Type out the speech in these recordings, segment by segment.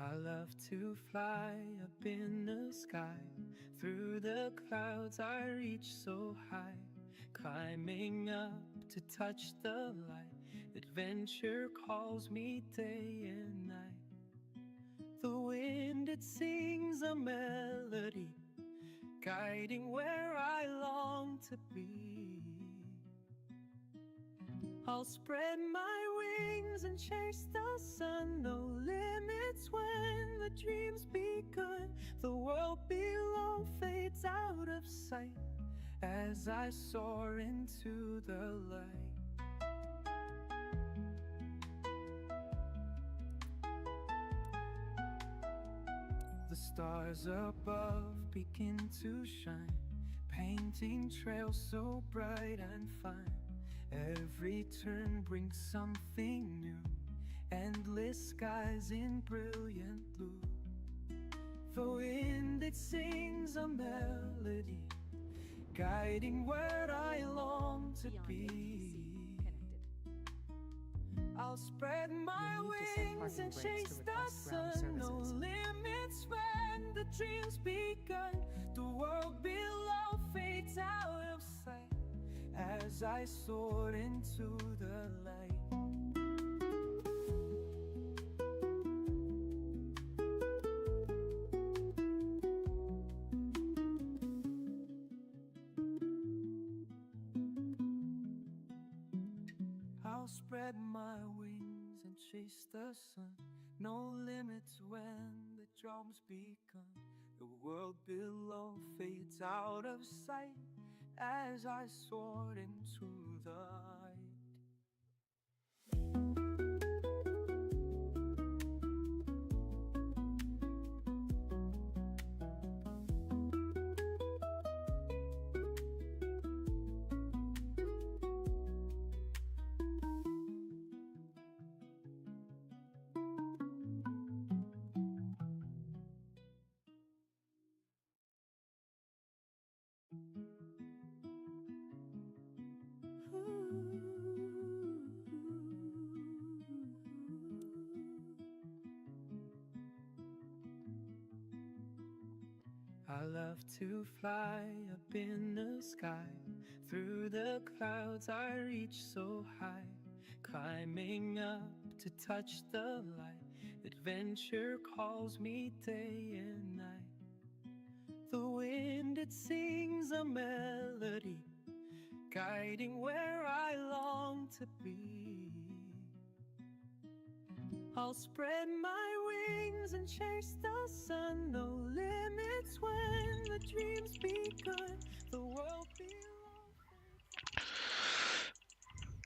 I love to fly up in the sky. Through the clouds I reach so high, climbing up to touch the light. Adventure calls me day and night. The wind, it sings a melody, guiding where I long to be. I'll spread my wings and chase the sun. No limits when the dream's begun. The world below fades out of sight as I soar into the light. The stars above begin to shine, painting trails so bright and fine. Every turn brings something new, endless skies in brilliant blue. The wind, it sings a melody, guiding where I long to be. I'll spread my wings and chase the sun. No limits when the dream's begun. The world below fades out of sight as I soar into the light. I'll spread my wings and chase the sun. No limits when the drum's begun. The world below fades out of sight as I soar into the light. I love to fly up in the sky. Through the clouds I reach so high, climbing up to touch the light. Adventure calls me day and night. The wind, it sings a melody, guiding where I long to be. I'll spread my wings and chase the sun. No limits when the dream's begun. The world below.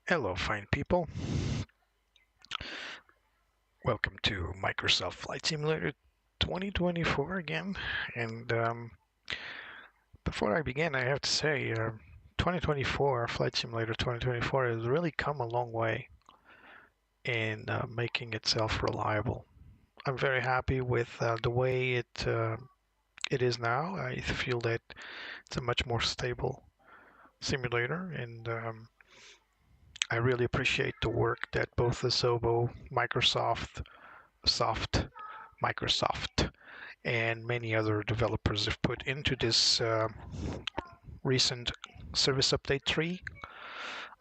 Hello, fine people. Welcome to Microsoft Flight Simulator 2024 again. And before I begin, I have to say 2024, Flight Simulator 2024 has really come a long way in making itself reliable. I'm very happy with the way it is now. I feel that it's a much more stable simulator, and I really appreciate the work that both the Zobo, Microsoft, Microsoft, and many other developers have put into this recent Service Update 3.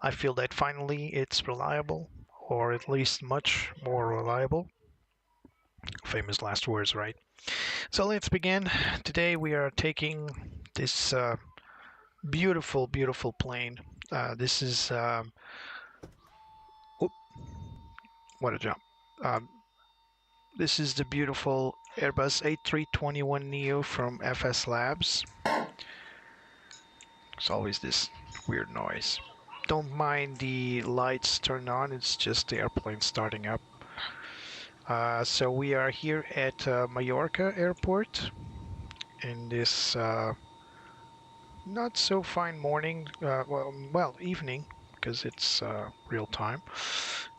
I feel that finally it's reliable, or at least much more reliable. Famous last words, right? So let's begin. Today we are taking this beautiful, beautiful plane. This is what a jump. This is the beautiful Airbus A321 Neo from FS Labs. There's always this weird noise. Don't mind the lights turned on, it's just the airplane starting up. So we are here at Mallorca Airport in this not so fine morning, well, evening, because it's real time.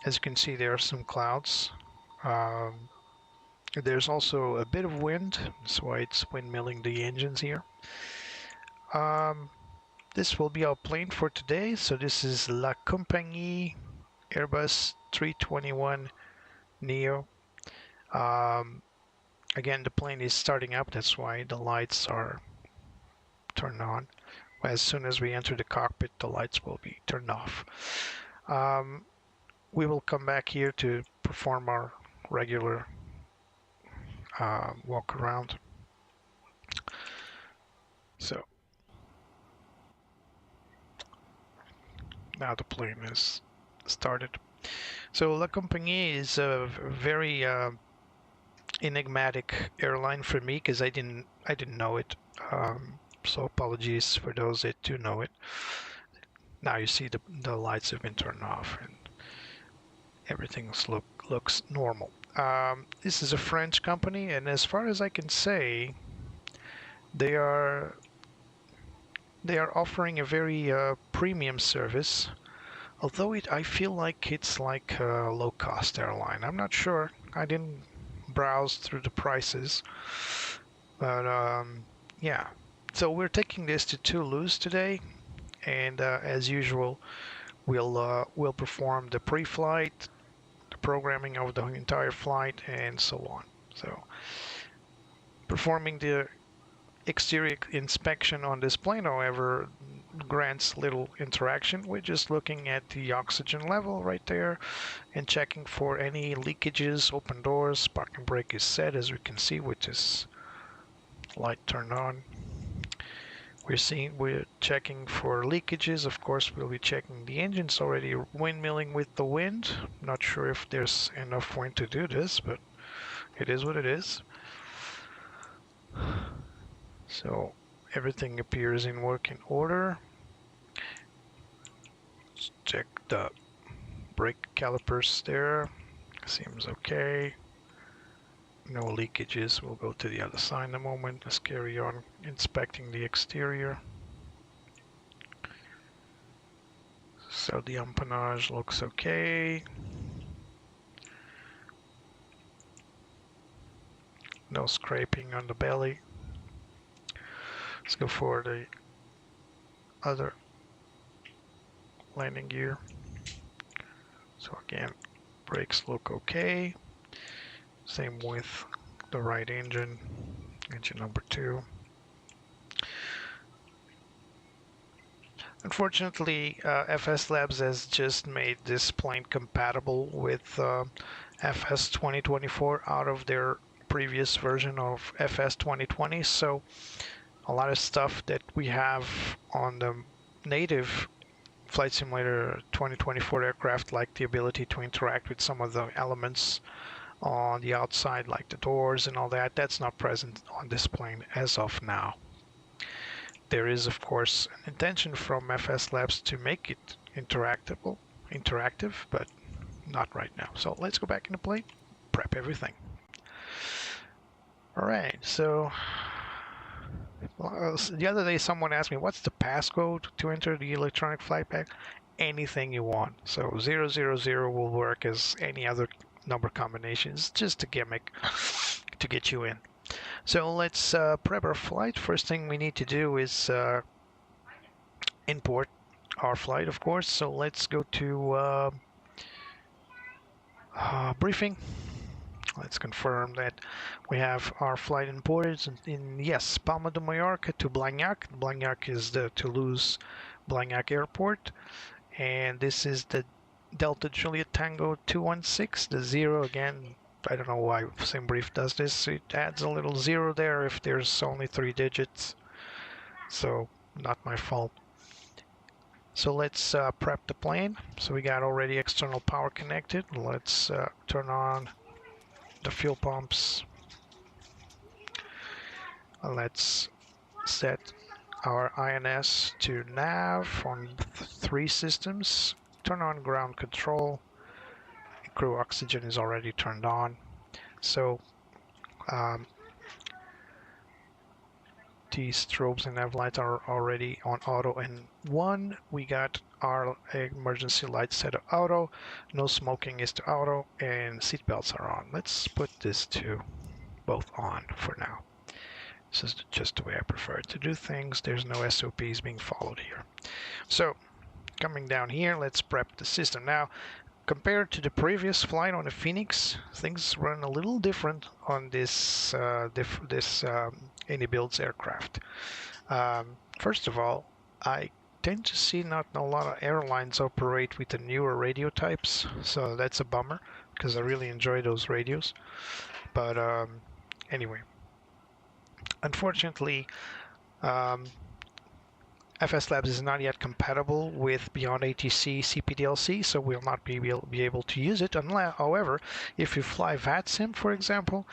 As you can see, there are some clouds. There's also a bit of wind, that's why it's windmilling the engines here. This will be our plane for today. So this is La Compagnie Airbus 321 Neo. Again, the plane is starting up, that's why the lights are turned on. As soon as we enter the cockpit, the lights will be turned off. We will come back here to perform our regular walk around. So now the plane is started. So La Compagnie is a very enigmatic airline for me because I didn't know it. So apologies for those that do know it. Now you see the lights have been turned off and everything looks normal. This is a French company, and as far as I can say, they are offering a very premium service. Although I feel like it's like a low-cost airline. I'm not sure. I didn't browse through the prices, but yeah. So we're taking this to Toulouse today, and as usual, we'll perform the pre-flight, the programming of the entire flight, and so on. So performing the exterior inspection on this plane, however, grants little interaction. We're just looking at the oxygen level right there and checking for any leakages, open doors. Parking brake is set, as we can see, with this light turned on. We're checking for leakages. Of course, we'll be checking the engines already windmilling with the wind. Not sure if there's enough wind to do this, but it is what it is. So everything appears in working order. Let's check the brake calipers there. Seems okay. No leakages. We'll go to the other side in a moment. Let's carry on inspecting the exterior. So the empennage looks okay. No scraping on the belly. Let's go for the other landing gear. So again, brakes look okay. Same with the right engine, engine number 2. Unfortunately, FS Labs has just made this plane compatible with FS 2024 out of their previous version of FS 2020, so a lot of stuff that we have on the native Flight Simulator 2024 aircraft, like the ability to interact with some of the elements on the outside, like the doors and all that, that's not present on this plane as of now. There is, of course, an intention from FS Labs to make it interactive, but not right now. So let's go back in the plane, prep everything. All right, so the other day someone asked me, what's the passcode to enter the electronic flight bag? Anything you want. So 000 will work as any other number combinations, just a gimmick to get you in. So let's prep our flight. First thing we need to do is import our flight, of course. So let's go to briefing. Let's confirm that we have our flight imported in, yes, Palma de Mallorca to Blagnac. Blagnac is the Toulouse Blagnac airport. And this is the Delta Juliet Tango 216, the 0 again. I don't know why Simbrief does this. It adds a little 0 there if there's only 3 digits. So, not my fault. So let's prep the plane. So we got already external power connected. Let's turn on the fuel pumps. Let's set our INS to nav on 3 systems. Turn on ground control. Crew oxygen is already turned on. So the strobes and nav lights are already on auto and 1. We got our emergency lights set to auto. No smoking is to auto, and seatbelts are on. Let's put this to both on for now. This is just the way I prefer to do things. There's no SOPs being followed here. So coming down here, let's prep the system. Now, compared to the previous flight on the Phoenix, things run a little different on this AnyBuilds aircraft. First of all, I tend to see not a lot of airlines operate with the newer radio types, so that's a bummer because I really enjoy those radios. But anyway, unfortunately, FS Labs is not yet compatible with Beyond ATC CPDLC, so we'll not be able to use it. Unless, however, if you fly FlightSim, for example,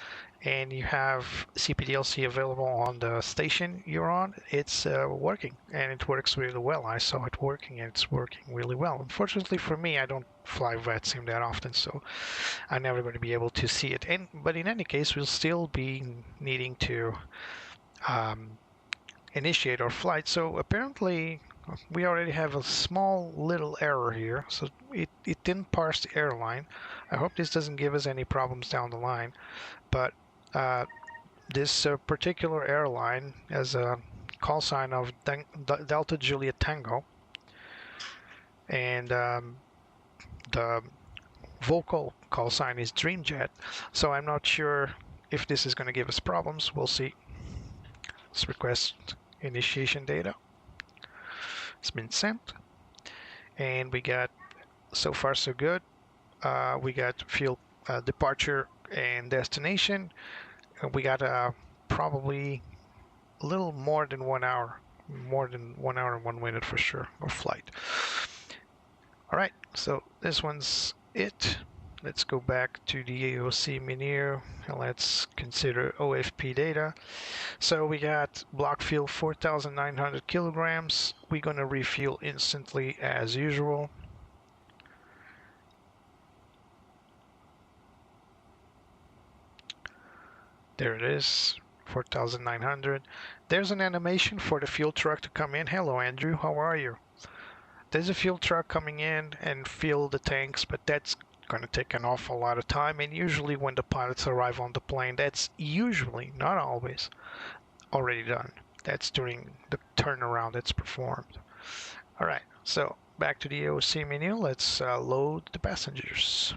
and you have CPDLC available on the station you're on, it's working, and it works really well. I saw it working, and it's working really well. Unfortunately for me, I don't fly FlightSim that often, so I'm never going to be able to see it. But in any case, we'll still be needing to initiate our flight. So apparently we already have a small little error here, so it didn't parse the airline. I hope this doesn't give us any problems down the line, but this particular airline has a call sign of Delta Juliet Tango, and the vocal call sign is Dreamjet, so I'm not sure if this is going to give us problems. We'll see. Let's request initiation data. It's been sent, and we got, so far so good. We got fuel departure and destination. We got probably a little more than 1 hour, more than 1 hour and 1 minute for sure of flight. All right, so this one's it. Let's go back to the AOC menu and let's consider OFP data. So we got block fuel 4,900 kilograms. We're going to refuel instantly as usual. There it is, 4,900. There's an animation for the fuel truck to come in. Hello, Andrew, how are you? There's a fuel truck coming in and fill the tanks, but that's going to take an awful lot of time, and usually when the pilots arrive on the plane, that's usually, not always, already done. That's during the turnaround that's performed. All right, so back to the AOC menu. Let's load the passengers.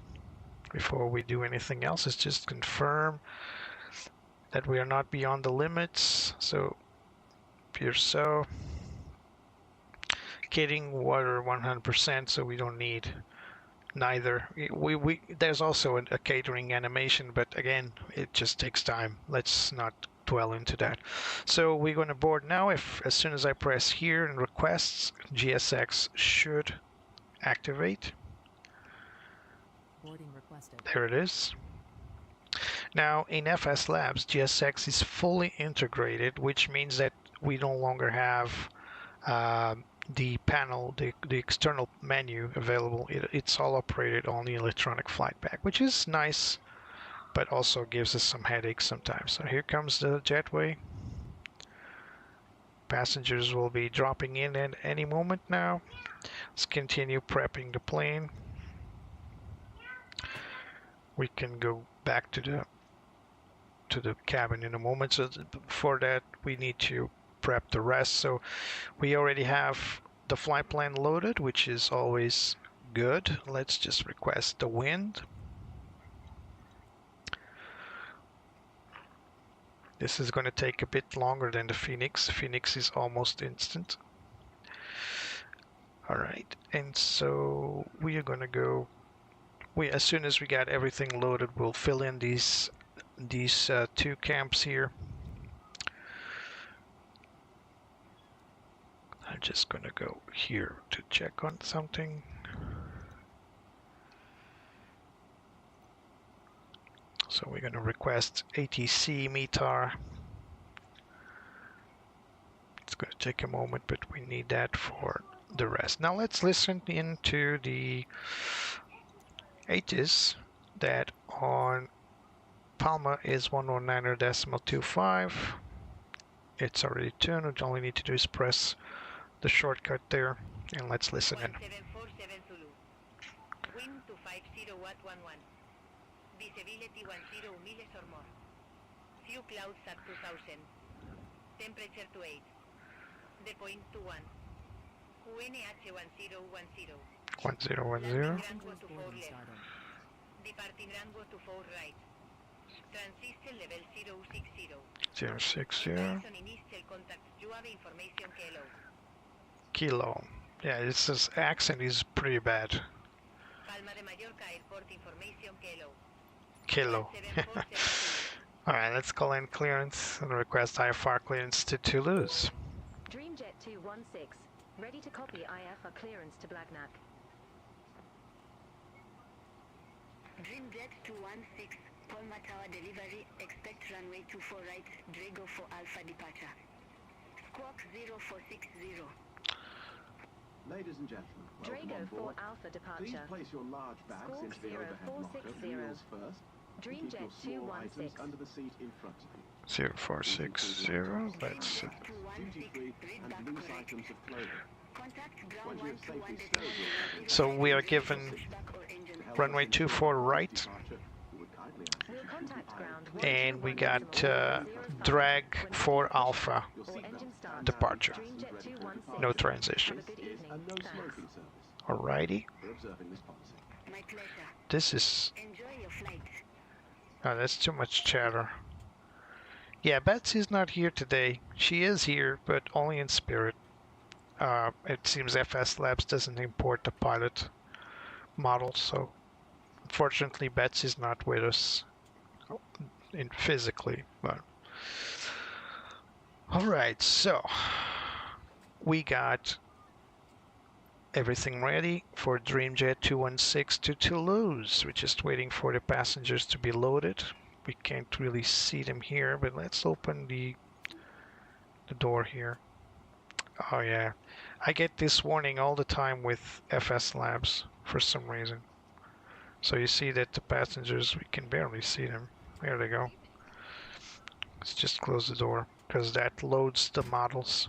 Before we do anything else, let's just confirm that we are not beyond the limits. So appears so. Kidding, water 100%, so we don't need neither. There's also a catering animation, but again, it just takes time. Let's not dwell into that. So we're going to board now. As soon as I press here in requests, GSX should activate. Boarding requested. There it is. Now in FS Labs, GSX is fully integrated, which means that we no longer have the panel, the external menu available. It's all operated on the electronic flight pack, which is nice, but also gives us some headaches sometimes. So here comes the jetway. Passengers will be dropping in at any moment now. Let's continue prepping the plane. We can go back to the cabin in a moment. So for that, we need to prep the rest. So we already have the flight plan loaded, which is always good. Let's just request the wind. This is going to take a bit longer than the Phoenix. Phoenix is almost instant. All right, and so we are going to go. As soon as we got everything loaded, we'll fill in these two camps here. I'm just going to go here to check on something. So we're going to request ATC METAR. It's going to take a moment, but we need that for the rest. Now let's listen into the ATIS that on Palma is 109.25. It's already tuned. What you only need to do is press the shortcut there, and let's listen in. 1747 Zulu. Wind to 50 watt 11. Visibility 10 miles or more. Few clouds at 2000. Temperature to 8. The point to 1. QNH 1010. 1010. Passengers boarding started. Departing runway to 4 right. Transistor level 060. 060. Advise on initial contact. You have information kilo. Kilo. Yeah, this accent is pretty bad. Palma de Mallorca airport information kilo. Kilo. 17472. Alright, let's call in clearance and request IFR clearance to Toulouse. Dreamjet 216, ready to copy IFR clearance to Blagnac. Dreamjet 216, Palma Tower delivery, expect runway 24 right, Drago for Alpha departure. Squawk 0460. Ladies and gentlemen, welcome Drago on board. 4 Alpha Please departure. place your large bags Squawk into the overhead locker 0460. wheels first. And keep Dreamjet your small items 216. under the seat in front of you. 0460. Let's Duty-free and loose items of clothing. Contact When ground you have safely stowed your luggage, So we are given to help runway us 24 ensure right. departure, we would kindly ask We'll you to contact keep ground And we 121 got decimal 05 drag when for departure. Alpha. your Or seatbelt engine start. Departure. Dreamjet 216. No transition. Have a good Is evening. a no Thanks. smoking service. Alrighty. We're observing this policy. My pleasure. This is... Enjoy your flight. Oh, that's too much chatter. Yeah, Betsy's not here today. She is here, but only in spirit. It seems FS Labs doesn't import the pilot model, so unfortunately Betsy's not with us physically. But all right, so we got everything ready for Dreamjet 216 to Toulouse. We're just waiting for the passengers to be loaded. We can't really see them here, but let's open the door here. Oh yeah, I get this warning all the time with FS Labs for some reason. So you see that the passengers, we can barely see them. There they go. Let's just close the door because that loads the models.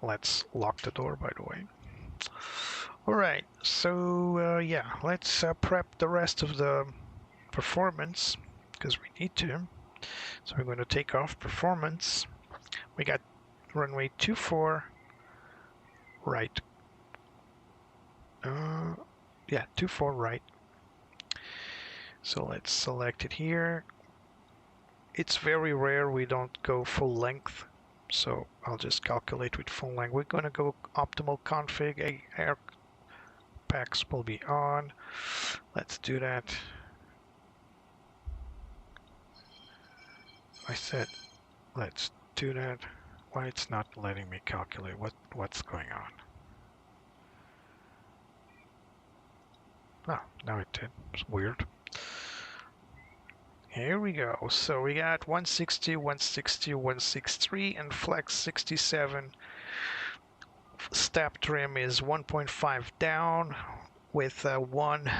Let's lock the door, by the way. Alright, so yeah, let's prep the rest of the performance because we need to. So we're going to take off performance. We got runway 24 right. Yeah, 24 right. So let's select it here. It's very rare we don't go full length, so I'll just calculate with full length. We're going to go optimal config. Air packs will be on. Let's do that. I said let's do that. Why it's not letting me calculate what's going on? Oh, now it did. It's weird. Here we go. So we got 160, 160, 163, and flex 67. Step trim is 1.5 down with one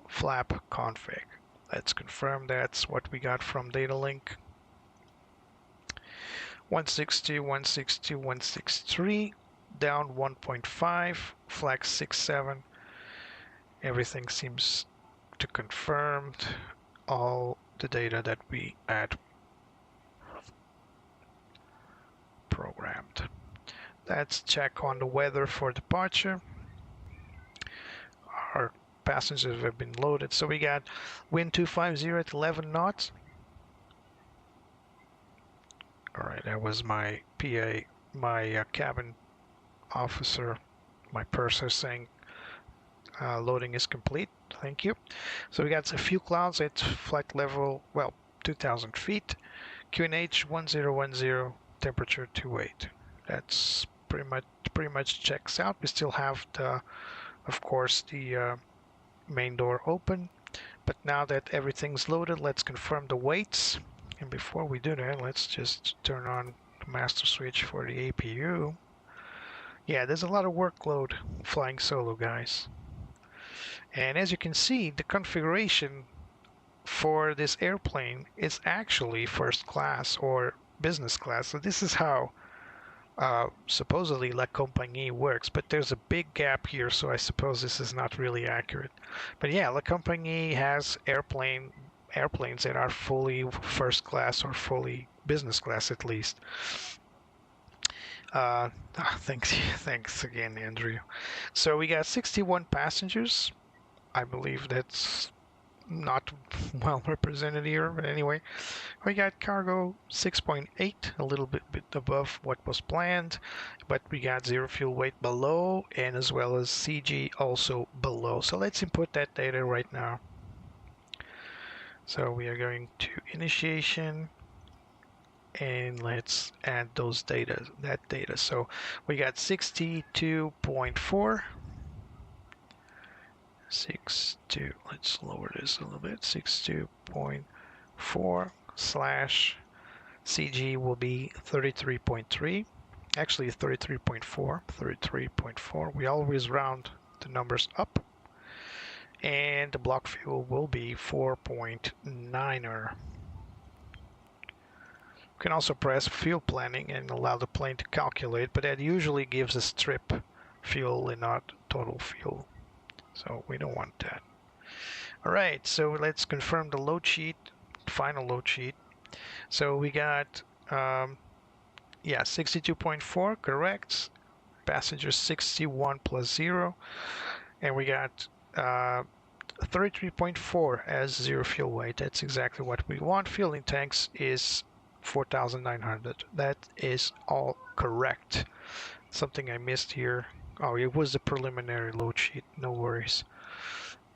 flap config. Let's confirm that's what we got from Datalink. 160, 160, 163, down 1.5, flex 67. Everything seems to confirm all the data that we had programmed. Let's check on the weather for departure. Our passengers have been loaded. So we got wind 250 at 11 knots. All right, that was my PA, my cabin officer, my purser saying loading is complete. Thank you. So we got a few clouds at flight level, well, 2,000 feet. QNH 1010, temperature 28. That's pretty much checks out. We still have the, of course, the main door open. But now that everything's loaded, let's confirm the weights. And before we do that, let's just turn on the master switch for the APU. Yeah, there's a lot of workload flying solo, guys. And as you can see, the configuration for this airplane is actually first class or business class. So this is how supposedly La Compagnie works, but there's a big gap here, so I suppose this is not really accurate. But yeah, La Compagnie has airplanes that are fully first class or fully business class at least. Thanks again, Andrew. So we got 61 passengers. I believe that's not well represented here, but anyway, we got cargo 6.8, a little bit above what was planned, but we got zero fuel weight below, and as well as CG also below. So let's input that data right now. So we are going to initiation, and let's add that data. So we got 62.4. 62, let's lower this a little bit, 62.4 slash CG will be 33.3, actually 33.4. We always round the numbers up, and the block fuel will be 4.9er. You can also press fuel planning and allow the plane to calculate, but that usually gives us trip fuel and not total fuel. So we don't want that. All right, so let's confirm the load sheet, final load sheet. So we got, 62.4, correct. Passengers 61 plus 0. And we got 33.4 as zero fuel weight. That's exactly what we want. Fueling tanks is 4,900. That is all correct. Something I missed here. Oh, it was the preliminary load sheet. No worries.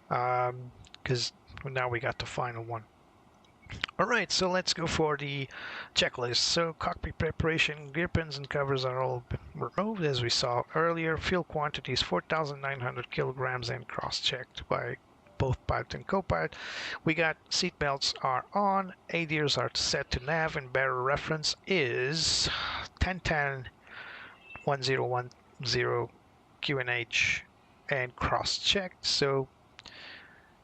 Because now we got the final one. All right, so let's go for the checklist. So cockpit preparation, gear pins and covers are all removed, as we saw earlier. Fuel quantity is 4,900 kilograms and cross-checked by both pilot and co-pilot. We got seat belts are on, ADIRs are set to nav, and barrel reference is 1010 1010 QNH and cross-checked. So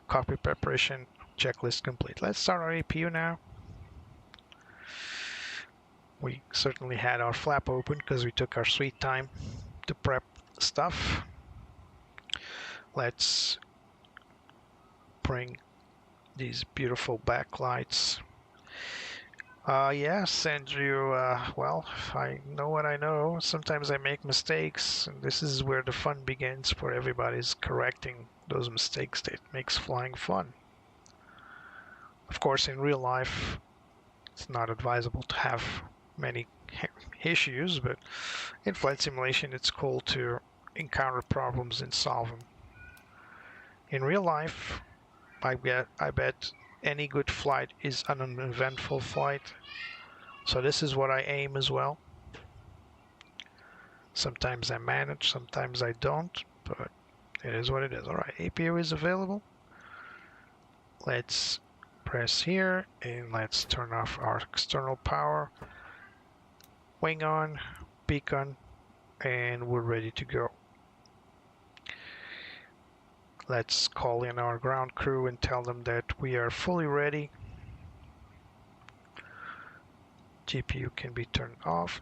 cockpit preparation checklist complete. Let's start our APU now. We certainly had our flap open because we took our sweet time to prep stuff. Let's bring these beautiful backlights. Yes, Andrew, well, I know what I know. Sometimes I make mistakes, and this is where the fun begins for everybody's correcting those mistakes that makes flying fun. Of course, in real life, it's not advisable to have many issues, but in flight simulation, it's cool to encounter problems and solve them. In real life, I bet any good flight is an uneventful flight. So this is what I aim as well. Sometimes I manage, sometimes I don't, but it is what it is. All right, APU is available. Let's press here and let's turn off our external power. Wing on, beacon, and we're ready to go. Let's call in our ground crew and tell them that we are fully ready. GPU can be turned off.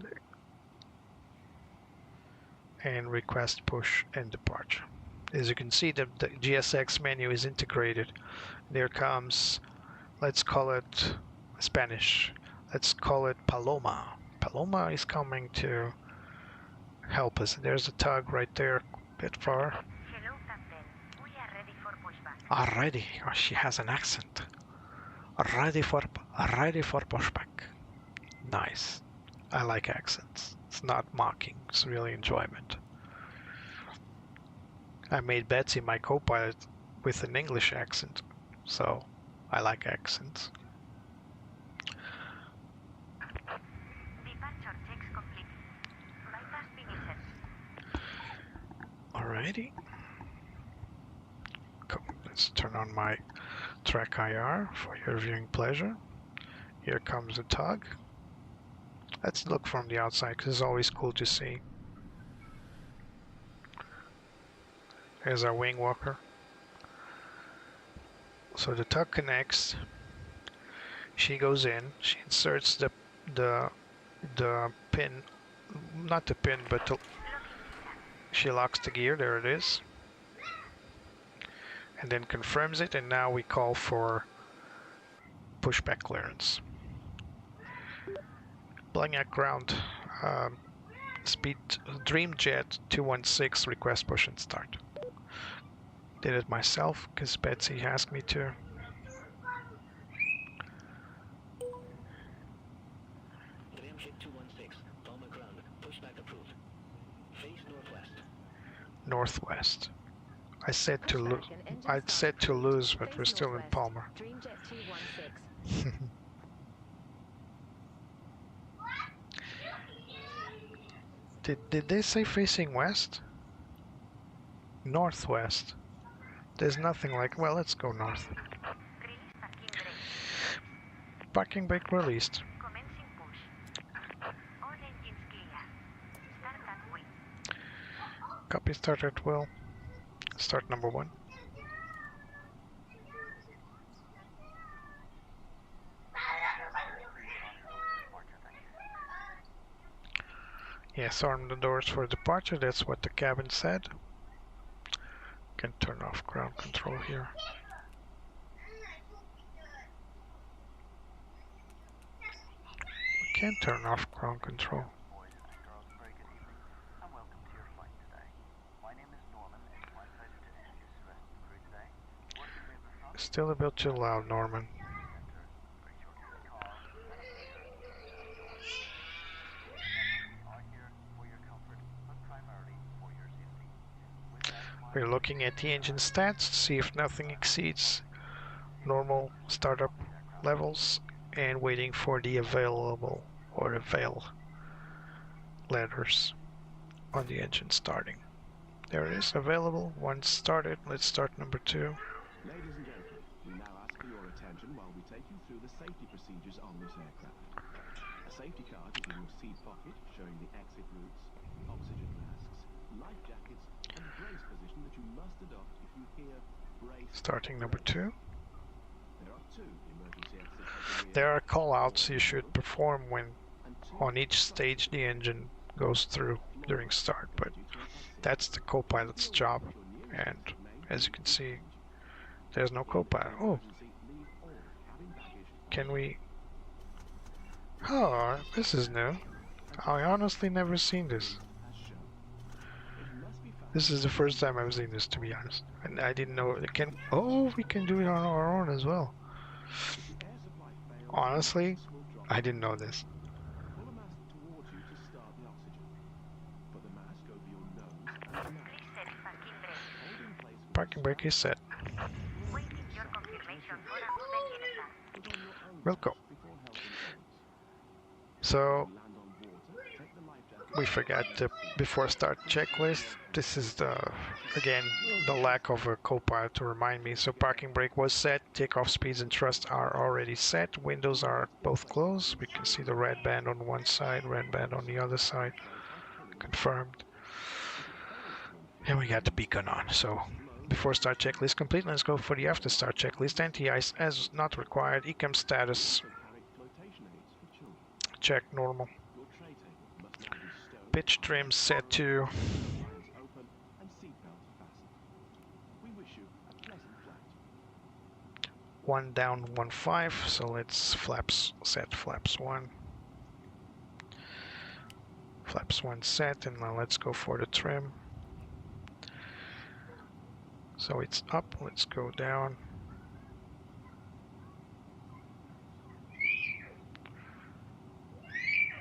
And request push and departure. As you can see, the GSX menu is integrated. There comes, let's call it Spanish. Let's call it Paloma. Paloma is coming to help us. There's a tug right there, a bit far. Hello, Captain. We are ready for pushback. Already, oh, she has an accent. Ready for pushback. Nice. I like accents. It's not mocking. It's really enjoyment. I made Betsy my co-pilot with an English accent, so I like accents. Departure checks complete. Bypass finished. Alrighty. Cool. Let's turn on my track IR for your viewing pleasure. Here comes the tug. Let's look from the outside because it's always cool to see. Here's our wing walker. So the tug connects. She goes in. She inserts the pin, not the pin, but she locks the gear. There it is. And then confirms it. And now we call for pushback clearance. Blagnac ground Speed Dreamjet 216 request push and start. Did it myself because Betsy asked me to. Dreamjet 216, Palma ground, pushback approved. Face northwest. Northwest. I said Pushback and engine I'd start said approved. Toulouse, but Face we're still in northwest. Palma. Dreamjet 216. Did they say facing west? Northwest. There's nothing like, well, let's go north. Parking brake released. Commencing push. All engines clear. Start at wing. Copy, start at will. Start number 1. Yes, arm the doors for departure, that's what the cabin said. Can turn off ground control here. We can turn off ground control. Still a bit too loud, Norman. We're looking at the engine stats to see if nothing exceeds normal startup levels and waiting for the available or avail letters on the engine starting. There it is, available. Once started, let's start number 2. Ladies and gentlemen, we now ask for your attention while we take you through the safety procedures on this aircraft. A safety card is in your seat pocket showing the exit routes, oxygen masks, life jackets, and brace position that you must adopt if you hear brace. Starting number 2. There are 2 emergency exits at the rear. There are call-outs you should perform when And 2 on each stage the engine goes through during start, but that's the co-pilot's job, and as you can see, there's no co-pilot. Oh, can we... Oh, this is new. I honestly never seen this. This is the first time I've seen this, to be honest. And I didn't know it can... Oh, we can do it on our own as well. Honestly, I didn't know this. Pull a mask towards you to start the oxygen. Put the mask over your nose and mouth. Please set parking brake. Hold in place with Parking brake is set. Waiting your confirmation for a movement in advance. We'll go. before helping others. So, Land on water, take the life jacket. we forgot the before start checklist. This is the, again, the lack of a co-pilot to remind me. So parking brake was set, takeoff speeds and thrust are already set, windows are both closed. We can see the red band on one side, red band on the other side, confirmed. And we got the beacon on. So before start checklist complete, let's go for the after start checklist. Anti-ice as not required, ECAM status, Flotation aids for children. check normal. Your tray table must now be stowed. Pitch trim set to Lines open and seatbelt fastened. We wish you a pleasant flight. 1 down, 1 5, so let's flaps set flaps 1. Flaps 1 set, and now let's go for the trim. So it's up, let's go down.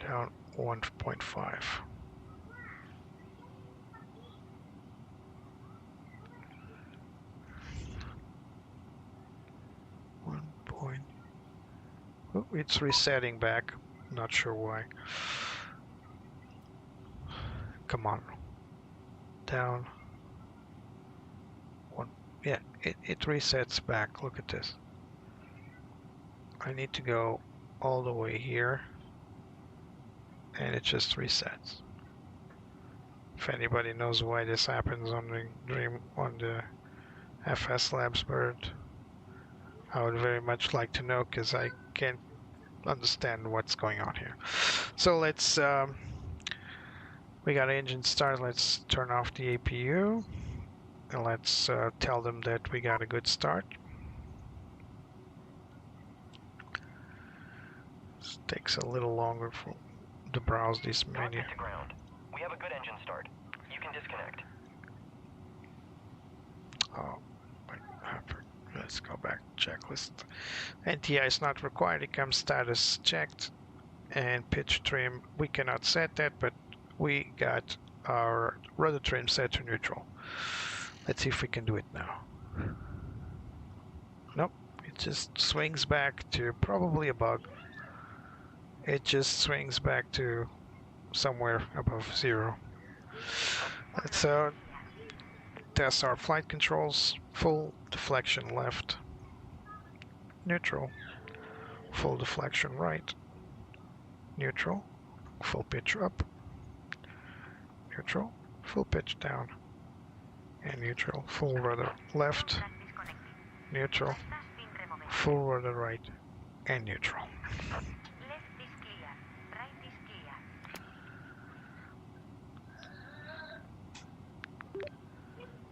Down 1.5. Oh, it's resetting back. Not sure why. Come on. Down. 1. Yeah, it resets back. Look at this. I need to go all the way here. And it just resets. If anybody knows why this happens on the FS Labs Bird, I would very much like to know, because I can't understand what's going on here. So let's, we got engine start, let's turn off the APU, and let's tell them that we got a good start. This takes a little longer to browse this menu. Ground. We have a good engine start. You can disconnect. Oh, let's go back to checklist. NTI is not required. Ecam status checked. And pitch trim, we cannot set that, but we got our rudder trim set to neutral. Let's see if we can do it now. Nope, it just swings back to probably a bug. It just swings back to somewhere above 0. Let's test our flight controls. Full deflection left, neutral, full deflection right, neutral, full pitch up, neutral, full pitch down, and neutral, full rudder left, neutral, full rudder right, and neutral.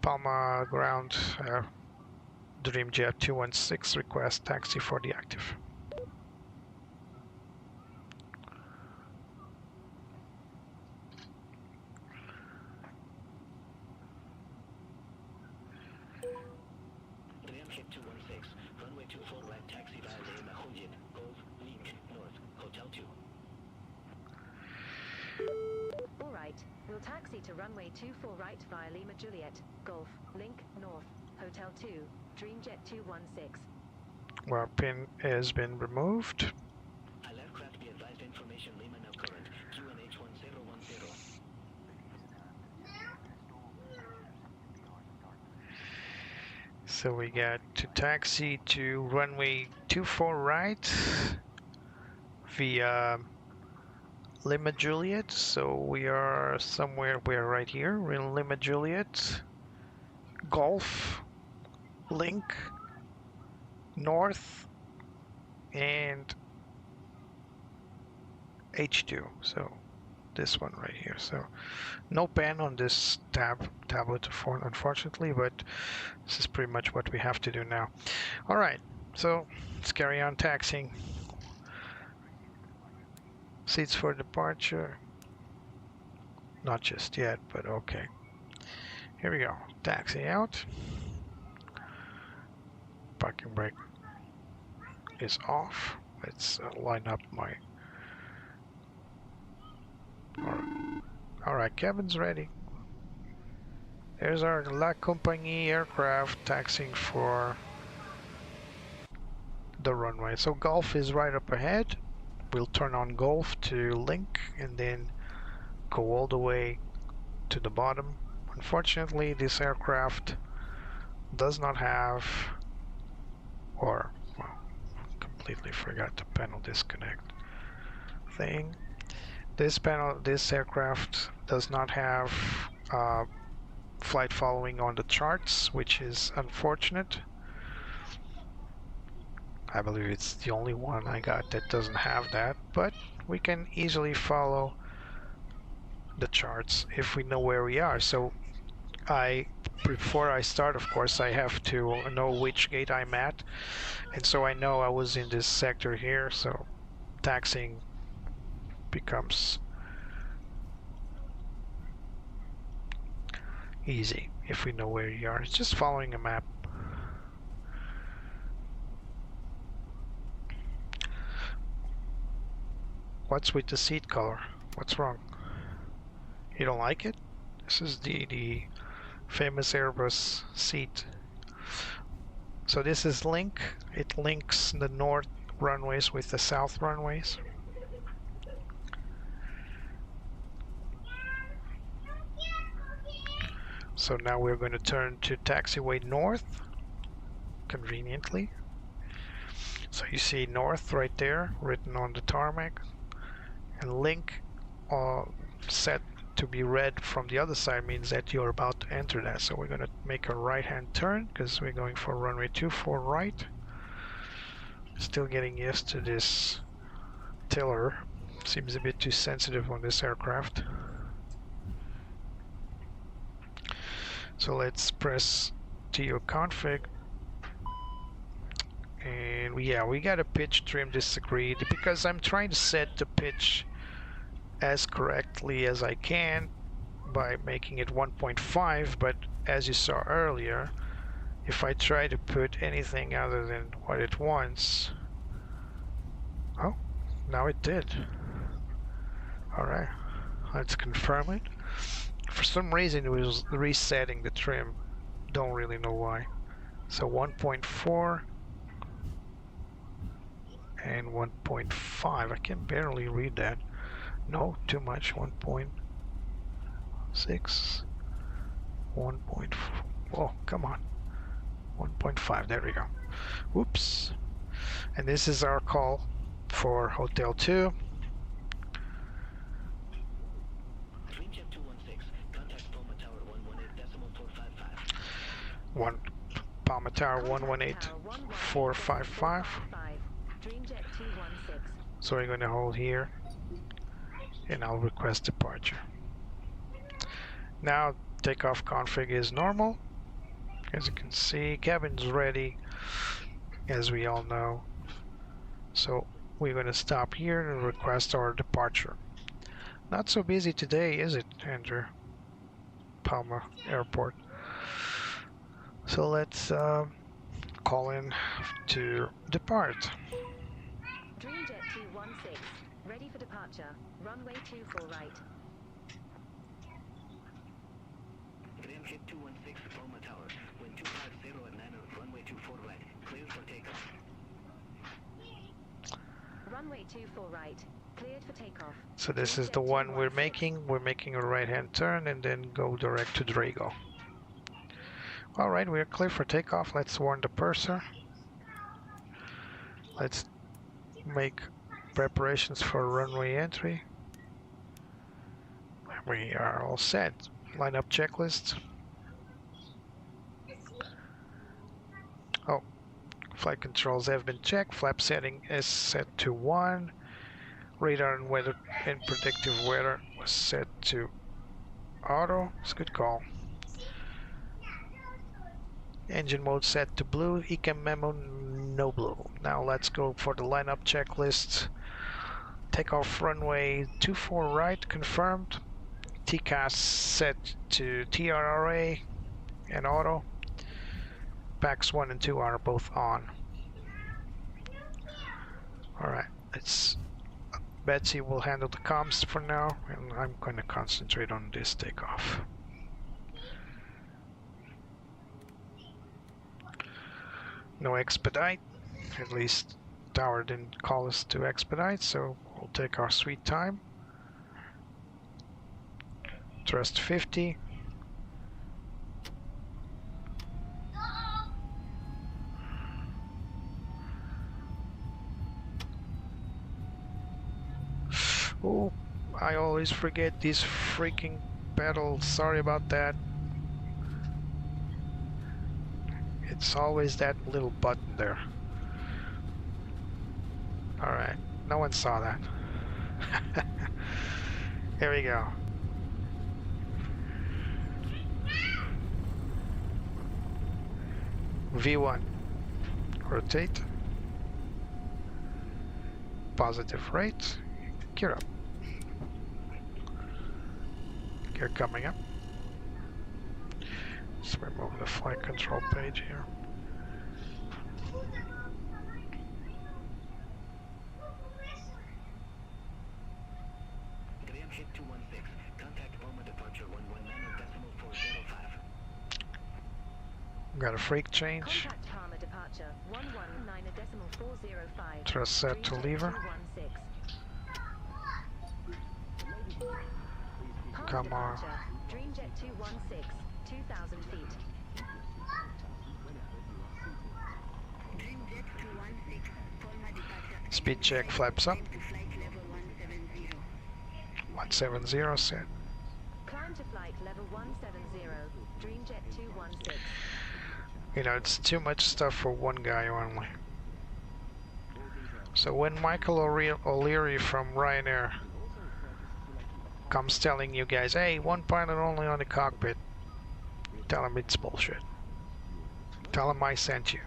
Palma ground, Dreamjet 216 request taxi for the active. Dreamjet 216, runway 24 right, taxi via Lima Juliet, Golf, Link, North, Hotel 2. All right, we'll taxi to runway 24 right via Lima Juliet, Golf, Link, North, Hotel 2, Dreamjet 216. Our pin has been removed. All aircraft be advised information Lima now current, QNH 1010. So we got to taxi to runway 24 right via Lima Juliet. So we are somewhere, we're right here. We're in Lima Juliet, Golf, Link, North, and H2. So this one right here. So no pen on this tablet unfortunately, but this is pretty much what we have to do now. All right, so let's carry on taxiing. Seats for departure. Not just yet, but okay. Here we go. Taxi out. Parking brake is off. Let's line up my... Alright, cabin's ready. There's our La Compagnie aircraft taxiing for the runway. So Golf is right up ahead. We'll turn on Golf to Link and then go all the way to the bottom. Unfortunately, this aircraft does not have, or well, completely forgot the panel disconnect thing. This aircraft does not have flight following on the charts, which is unfortunate. I believe it's the only one I got that doesn't have that, but we can easily follow the charts if we know where we are. So before I start, of course, I have to know which gate I'm at, and so I know I was in this sector here, so taxiing becomes easy if we know where you are. It's just following a map. What's with the seat color? What's wrong? You don't like it? This is the famous Airbus seat. So this is Link. It links the north runways with the south runways. So now we're going to turn to taxiway north, conveniently. So you see north right there, written on the tarmac, and Link set to be red from the other side means that you're about to enter that. So we're going to make a right-hand turn because we're going for runway 24 right. Still getting used to this tiller. Seems a bit too sensitive on this aircraft. So let's press TO config, and we got a pitch trim disagreed because I'm trying to set the pitch as correctly as I can, by making it 1.5, but as you saw earlier, if I try to put anything other than what it wants, oh, now it did. Alright, let's confirm it. For some reason it was resetting the trim, don't really know why. So 1.4 and 1.5, I can barely read that. No, too much. 1.6, 1.4, oh, come on. 1.5, there we go. Whoops. And this is our call for Hotel 2. Dreamjet 216, contact Palma Tower 118.455. Palma Tower 118.455. Dreamjet 216. So we're going to hold here and I'll request departure. Now takeoff config is normal. As you can see, cabin's ready, as we all know. So we're going to stop here and request our departure. Not so busy today, is it, Andrew? Palma Airport. So let's call in to depart. Dreamjet 216, ready for departure. Runway 24 right. Dreamjet 216, Palma Tower, wind 250 at 9, runway 24 right, cleared for takeoff. Runway 24 right, cleared for takeoff. So this is the one we're making. We're making a right-hand turn and then go direct to Drago. Alright, we're clear for takeoff. Let's warn the purser. Let's make preparations for runway entry. We are all set. Lineup checklist. Oh, flight controls have been checked. Flap setting is set to 1. Radar and weather and predictive weather was set to auto. It's a good call. Engine mode set to blue. Ecam memo no blue. Now let's go for the lineup checklist. Takeoff runway 24 right confirmed. TCAS set to TRRA and auto. Packs 1 and 2 are both on. Alright, Betsy will handle the comms for now, and I'm going to concentrate on this takeoff. No expedite, at least Tower didn't call us to expedite, so we'll take our sweet time. Thrust 50. Oh, I always forget these freaking pedals. Sorry about that. It's always that little button there. Alright, no one saw that. Here we go. V1. Rotate. Positive rate. Gear up. Gear coming up. Let's remove the flight control page here. Dreamjet 216, contact Palma departure 119.405. Got a freak change. Contact Palma departure 119.405. Thrust set to lever. Come on. Dreamjet 216, 2,000 feet. Dreamjet 216, Palma departure. Speed check, flaps up. To flight level 170. 170 set. Climb to flight level 170. Dreamjet 216. You know, it's too much stuff for one guy only. So when Michael O'Leary from Ryanair comes telling you guys, hey, one pilot only on the cockpit, tell him it's bullshit. Tell him I sent you.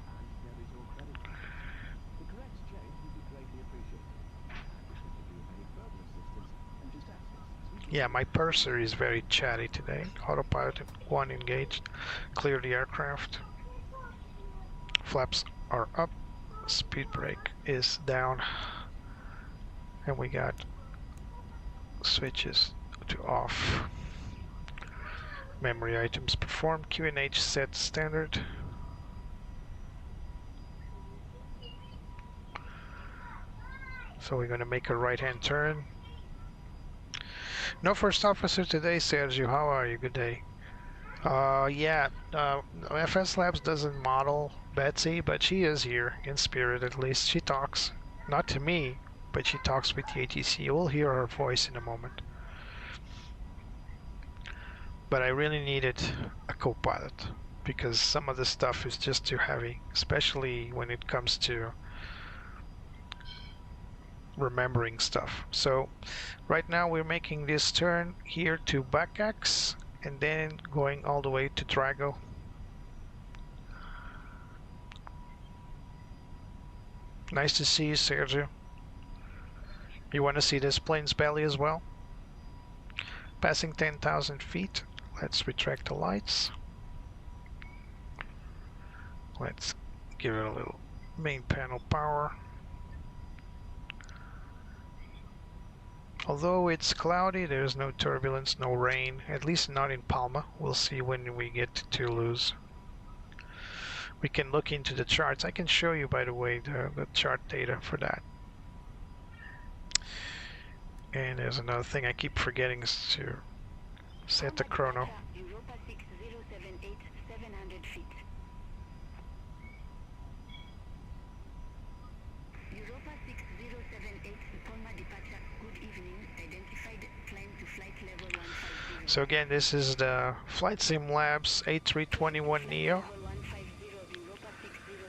Yeah, my purser is very chatty today. Autopilot 1 engaged. Clear the aircraft. Flaps are up. Speed brake is down. And we got switches to off. Memory items performed. QNH set standard. So we're going to make a right-hand turn. No first officer today, Sergio. How are you? Good day. FS Labs doesn't model Betsy, but she is here, in spirit at least. She talks. Not to me, but she talks with the ATC. We'll hear her voice in a moment. But I really needed a co-pilot, because some of the stuff is just too heavy, especially when it comes to remembering stuff. So right now we're making this turn here to Bacax and then going all the way to Drago. Nice to see you, Sergio. You want to see this plane's belly as well? Passing 10,000 feet. Let's retract the lights. Let's give it a little main panel power. Although it's cloudy, there's no turbulence, no rain, at least not in Palma. We'll see when we get to Toulouse. We can look into the charts. I can show you, by the way, the chart data for that. And there's another thing I keep forgetting is to set the chrono. Europa 6078, 700 feet. Europa 6078, Palma departure. Good evening. Identified. Climb to flight level 150. So again, this is the FlightSim Labs A321 Neo.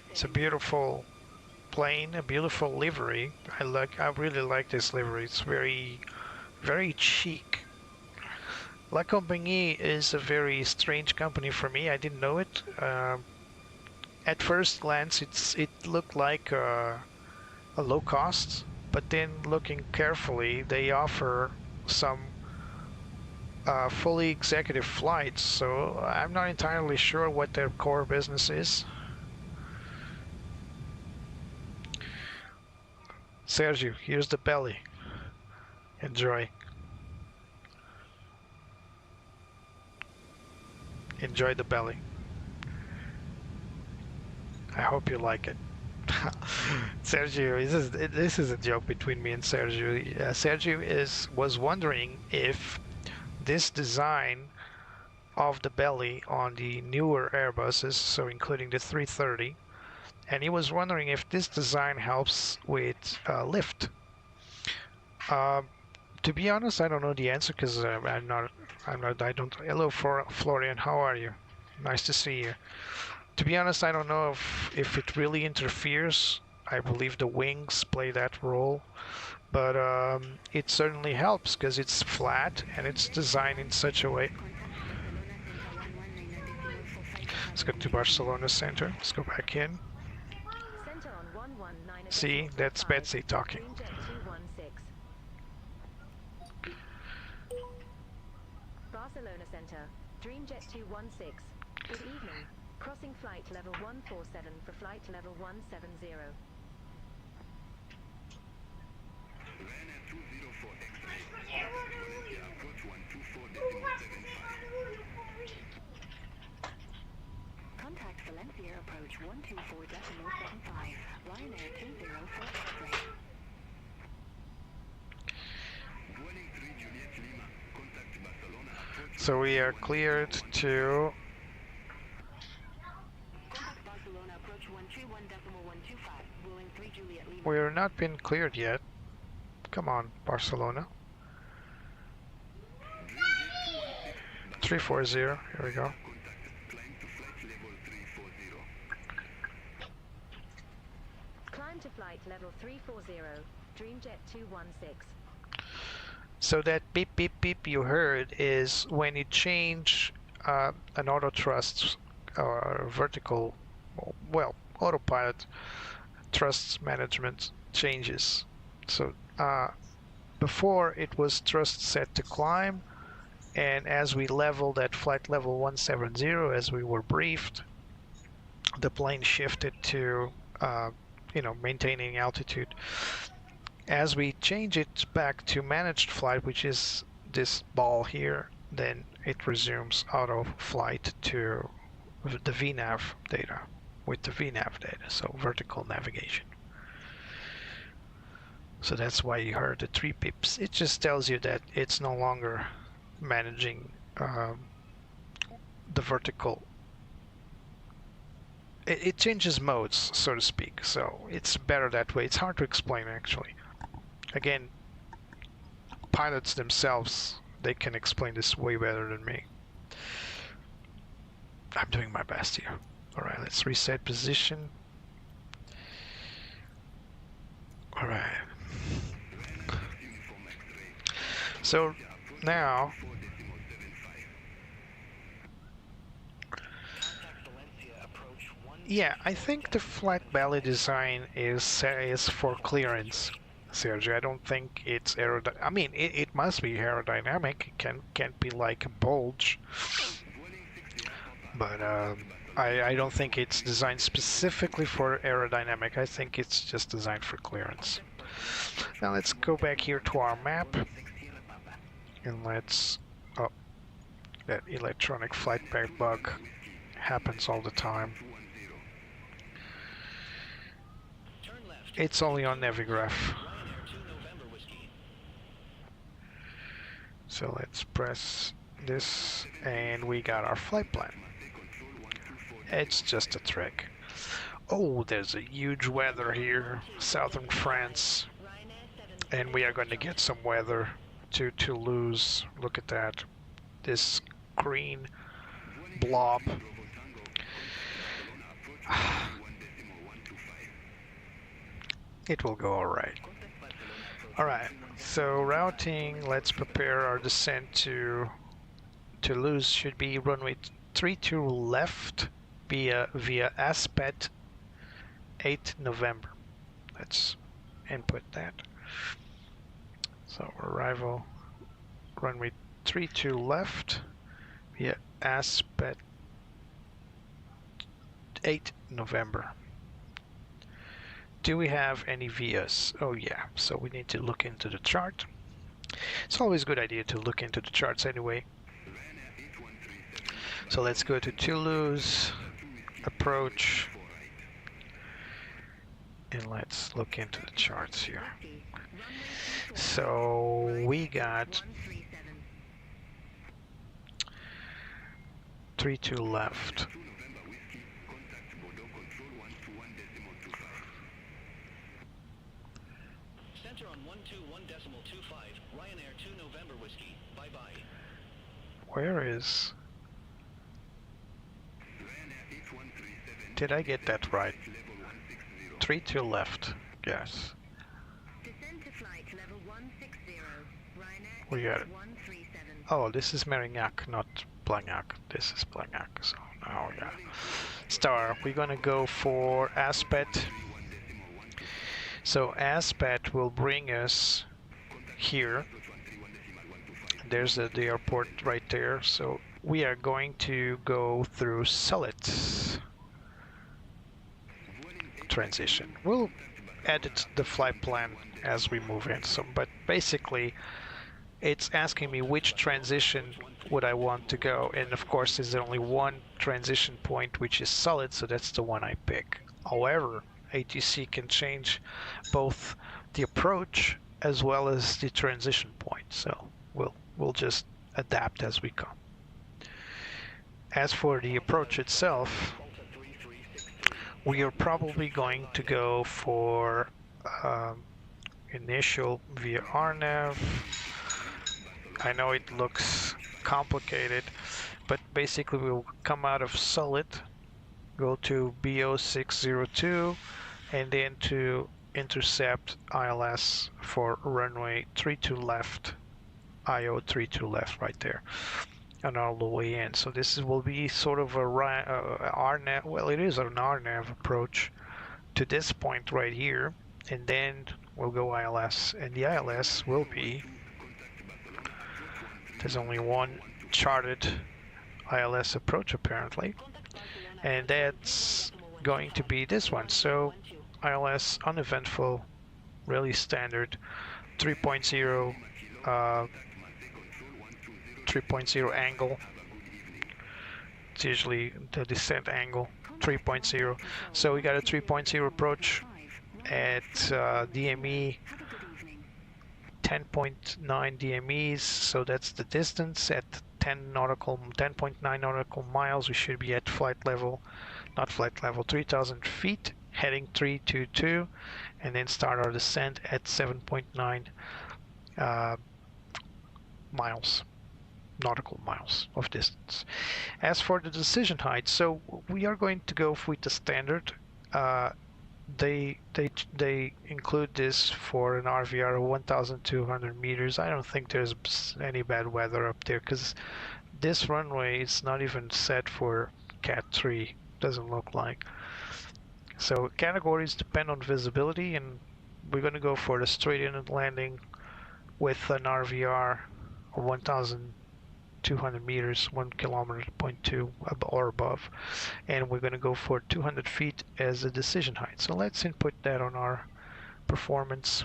It's a beautiful plane, a beautiful livery. I really like this livery. It's very chic. La Compagnie is a very strange company for me. I didn't know it. At first glance, it looked like a low cost, but then looking carefully, they offer some fully executive flights. So I'm not entirely sure what their core business is. Sergio, here's the belly. Enjoy. Enjoy the belly. I hope you like it. Sergio, this is a joke between me and Sergio. Sergio was wondering if this design of the belly on the newer Airbuses, so including the 330, and he was wondering if this design helps with lift. To be honest, I don't know the answer because Hello, Florian. How are you? Nice to see you. To be honest, I don't know if it really interferes. I believe the wings play that role, but it certainly helps because it's flat and it's designed in such a way. Let's go to Barcelona Center. Let's go back in. See, that's Betsy talking. Barcelona Center, Dreamjet 216. Good evening. Crossing flight level 147 for flight level 170. Ryanair 204 X-ray. Valencia approach 124.75. Contact Valencia approach 124.75. Ryanair 204 X-ray. Dwelling 3 Juliet Lima. Contact Barcelona approach. So we are cleared to Contact Barcelona approach 131.125. Boeing 3 Juliet Lima. we're not been cleared yet. Come on, Barcelona. 340, here we go. Climb to flight level 340. Climb to flight level 340, Dreamjet 216. So that beep beep beep you heard is when you change an auto thrust or vertical, well, autopilot thrust management changes. So before it was thrust set to climb, and as we leveled at flight level 170, as we were briefed, the plane shifted to maintaining altitude. As we change it back to managed flight, which is this ball here, then it resumes auto flight to the VNAV data, with the VNAV data, so vertical navigation. So that's why you heard the 3 pips. It just tells you that it's no longer managing the vertical. It changes modes, so to speak, so it's better that way. It's hard to explain, actually. Again, pilots themselves, they can explain this way better than me. I'm doing my best here. Alright, let's reset position. Alright. So now yeah, I think the flat belly design is for clearance, Sergio. I don't think it's aerodynamic. I mean, it must be aerodynamic. It can't be like a bulge. But I don't think it's designed specifically for aerodynamic. I think it's just designed for clearance. Now let's go back here to our map. And let's... Oh, that electronic flight path bug happens all the time. It's only on Navigraph. So let's press this and we got our flight plan. It's just a trick. Oh, there's a huge weather here, southern France. And we are going to get some weather to Toulouse. Look at that. This green blob. It will go alright. Alright, so routing, let's prepare our descent to Toulouse. Should be runway 32 left via aspect 8 November. Let's input that. So arrival runway 32 left via aspect 8 November. Do we have any vias? Oh yeah, so we need to look into the chart. It's always a good idea to look into the charts anyway. So let's go to Toulouse, approach, and let's look into the charts here. So we got 32 left. Center on 121.25, Ryanair 2 November Whiskey. Bye-bye. Where is... Did I get that right? 32 left, yes. Descend to flight level 160, Ryanair We got it. 137. Oh, this is Marignac, not Blagnac. This is Blagnac, so now we got Star. We're gonna go for Aspet. So Aspet will bring us here. There's the airport right there. So we are going to go through Sullett transition. We'll edit the flight plan as we move in. So, but basically, it's asking me which transition would I want to go, and of course there's only one transition point, which is Sullett, so that's the one I pick. However, ATC can change both the approach as well as the transition point, so we'll just adapt as we come. As for the approach itself, we are probably going to go for initial via RNAV. I know it looks complicated, but basically we'll come out of Sullett, go to BO602, and then to intercept ILS for runway 32 left, IO 32 left right there, and all the way in. So this will be sort of a RNAV, well, it is an RNAV approach to this point right here, and then we'll go ILS, and the ILS will be, there's only one charted ILS approach apparently, and that's going to be this one. So ILS uneventful, really standard 3.0 3.0 angle. It's usually the descent angle 3.0. So we got a 3.0 approach at DME 10.9 DMEs, so that's the distance. At 10.9 nautical miles, we should be at flight level, not flight level, 3,000 feet, heading 322, and then start our descent at 7.9 miles, nautical miles of distance. As for the decision height, so we are going to go with the standard. They include this for an RVR of 1,200 meters. I don't think there's any bad weather up there because this runway is not even set for Cat 3. Doesn't look like. So categories depend on visibility, and we're going to go for the straight in landing with an RVR of 1,200 meters, 1 kilometer, 0.2 or above, and we're going to go for 200 feet as a decision height. So let's input that on our performance.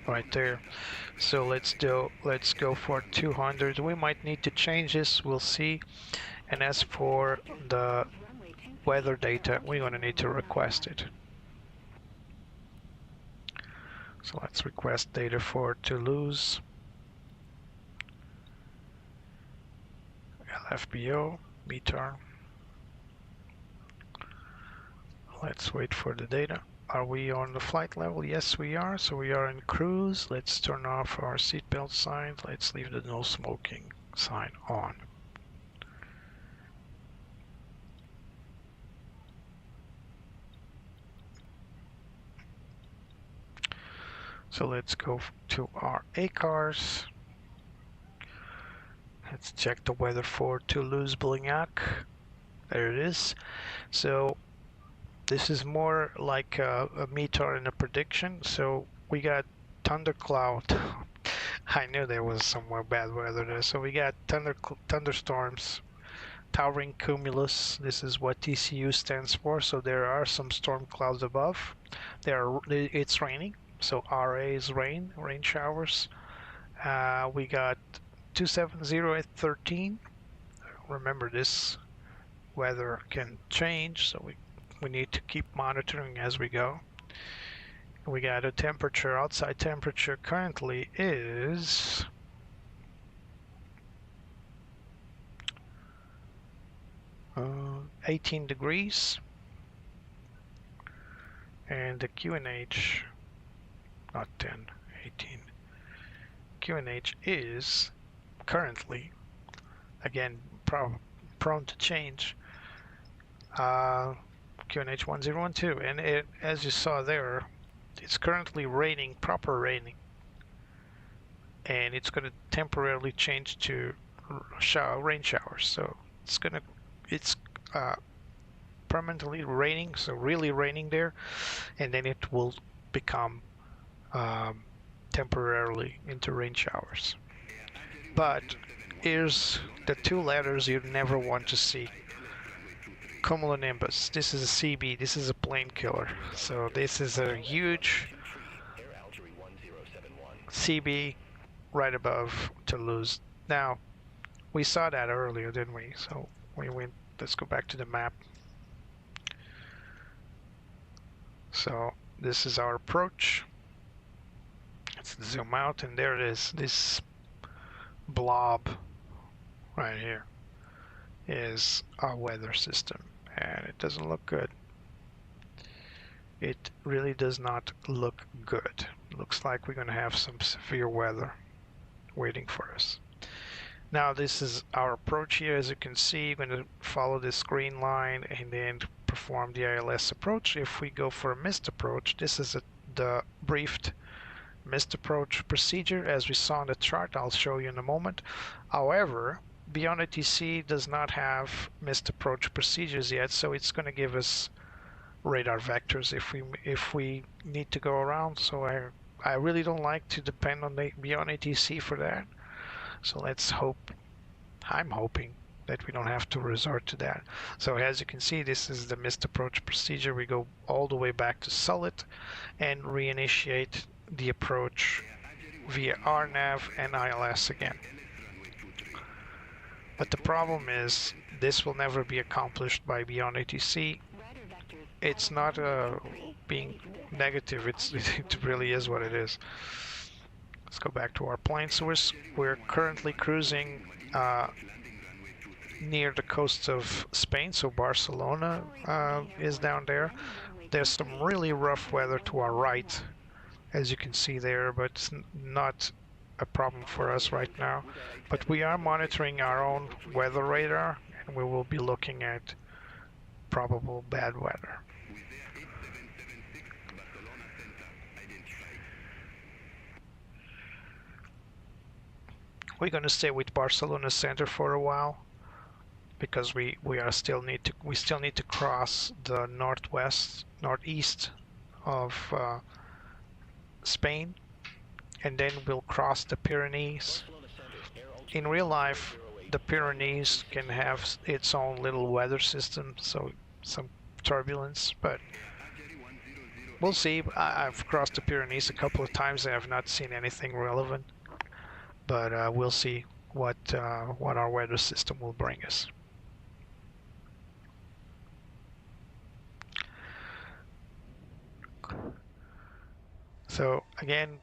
Right there. So let's go for 200. We might need to change this, we'll see. And as for the weather data, we're going to need to request it. So let's request data for Toulouse, LFBO, meter. Let's wait for the data. Are we on the flight level? Yes, we are. So we are in cruise. Let's turn off our seatbelt sign. Let's leave the no smoking sign on. So let's go to our ACARS. Let's check the weather for Toulouse-Blagnac. There it is. So this is more like a meter and a prediction. So we got thundercloud. I knew there was some more bad weather there. So we got thunderstorms, towering cumulus. This is what TCU stands for. So there are some storm clouds above. It's raining. So RA is rain showers. We got 270 at 13. Remember, this weather can change, so we need to keep monitoring as we go. We got a temperature, outside temperature currently is 18 degrees, and the QNH, not 10, 18. QNH is currently, again, prone to change, QNH 1012, and it, as you saw there, it's currently raining, proper raining, and it's going to temporarily change to rain showers. So it's permanently raining, so really raining there, and then it will become temporarily into rain showers. But here's the two letters you never want to see. Cumulonimbus. This is a CB. This is a plane killer. So this is a huge CB right above Toulouse. Now, we saw that earlier, didn't we? So we went. Let's go back to the map. So this is our approach. Let's zoom out, and there it is. This blob right here is our weather system, and it doesn't look good. It really does not look good. Looks like we're going to have some severe weather waiting for us. Now this is our approach here. As you can see, you're going to follow this green line and then perform the ILS approach. If we go for a missed approach, this is the briefed missed approach procedure as we saw on the chart. I'll show you in a moment. However, Beyond ATC does not have missed approach procedures yet, so it's going to give us radar vectors if we need to go around. So I really don't like to depend on the Beyond ATC for that. So let's hope. I'm hoping that we don't have to resort to that. So as you can see, this is the missed approach procedure. We go all the way back to solid and reinitiate the approach via RNAV and ILS again. But the problem is this will never be accomplished by Beyond ATC. It's not being negative, it really is what it is. Let's go back to our plane. So we're currently cruising near the coast of Spain, so Barcelona is down there. There's some really rough weather to our right, as you can see there, but it's not a problem for us right now. But we are monitoring our own weather radar, and we will be looking at probable bad weather. We're going to stay with Barcelona Center for a while because we still need to cross the northeast of Spain, and then we'll cross the Pyrenees. In real life, the Pyrenees can have its own little weather system, so some turbulence, but we'll see. I've crossed the Pyrenees a couple of times and I've not seen anything relevant, but we'll see what our weather system will bring us. So again,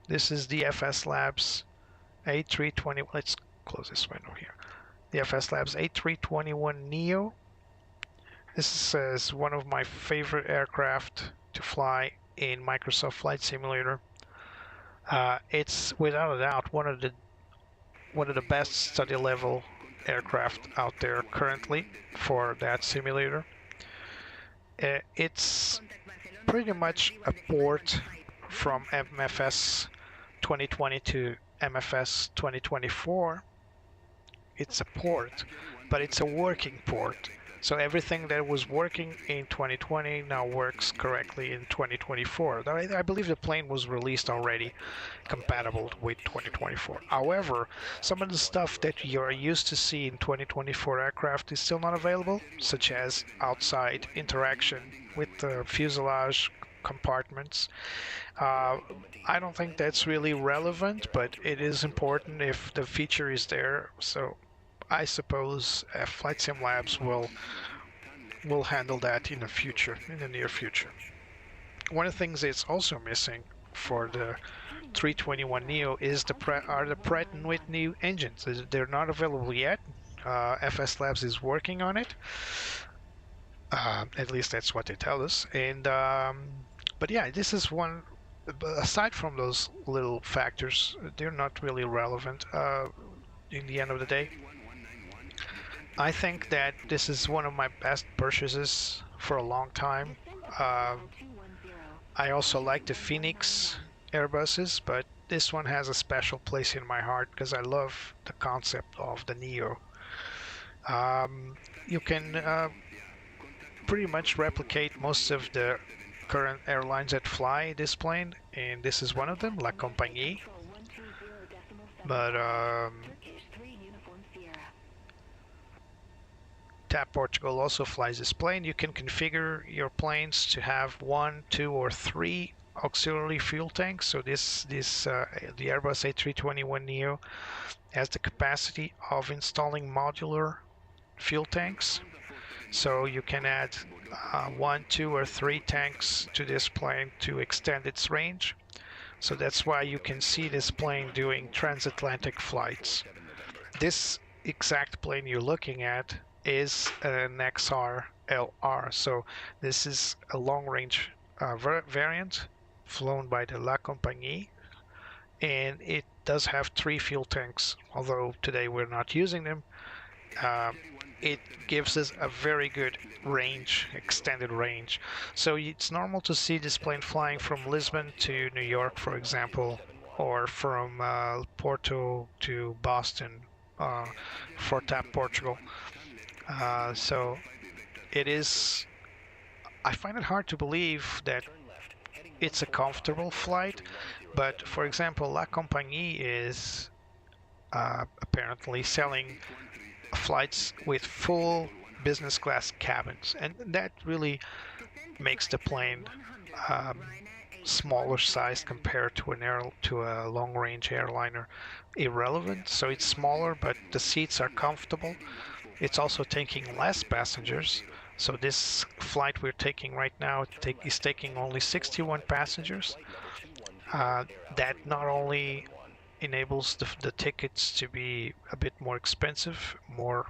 this is the FS Labs A320. Let's close this window here. The FS Labs A321 Neo. This is one of my favorite aircraft to fly in Microsoft Flight Simulator. It's without a doubt one of the best study level aircraft out there currently for that simulator. It's pretty much a port from MFS 2020 to MFS 2024. It's a port, but it's a working port. So everything that was working in 2020 now works correctly in 2024. I believe the plane was released already compatible with 2024. However, some of the stuff that you're used to see in 2024 aircraft is still not available, such as outside interaction with the fuselage compartments. I don't think that's really relevant, but it is important if the feature is there. So I suppose FlightSim Labs will handle that in the near future. One of the things that's also missing for the 321 Neo is the Pratt & Whitney engines. They're not available yet. FS Labs is working on it. At least that's what they tell us. And but yeah, this is one. Aside from those little factors, they're not really relevant in the end of the day. I think that this is one of my best purchases for a long time. I also like the Phoenix Airbuses, but this one has a special place in my heart because I love the concept of the Neo. You can pretty much replicate most of the current airlines that fly this plane, and this is one of them, La Compagnie. But TAP Portugal also flies this plane. You can configure your planes to have 1, 2, or 3 auxiliary fuel tanks. So the Airbus A321 Neo has the capacity of installing modular fuel tanks. So you can add 1, 2, or 3 tanks to this plane to extend its range. So that's why you can see this plane doing transatlantic flights. This exact plane you're looking at is an XR-LR. So this is a long-range variant flown by the La Compagnie, and it does have 3 fuel tanks, although today we're not using them. It gives us a very good range, extended range. So it's normal to see this plane flying from Lisbon to New York, for example, or from Porto to Boston for TAP Portugal. So it is. I find it hard to believe that it's a comfortable flight, but for example, La Compagnie is apparently selling flights with full business class cabins, and that really makes the plane smaller size compared to a long-range airliner irrelevant. So it's smaller, but the seats are comfortable. It's also taking less passengers. So this flight we're taking right now is taking only 61 passengers. That not only enables the tickets to be a bit more expensive, more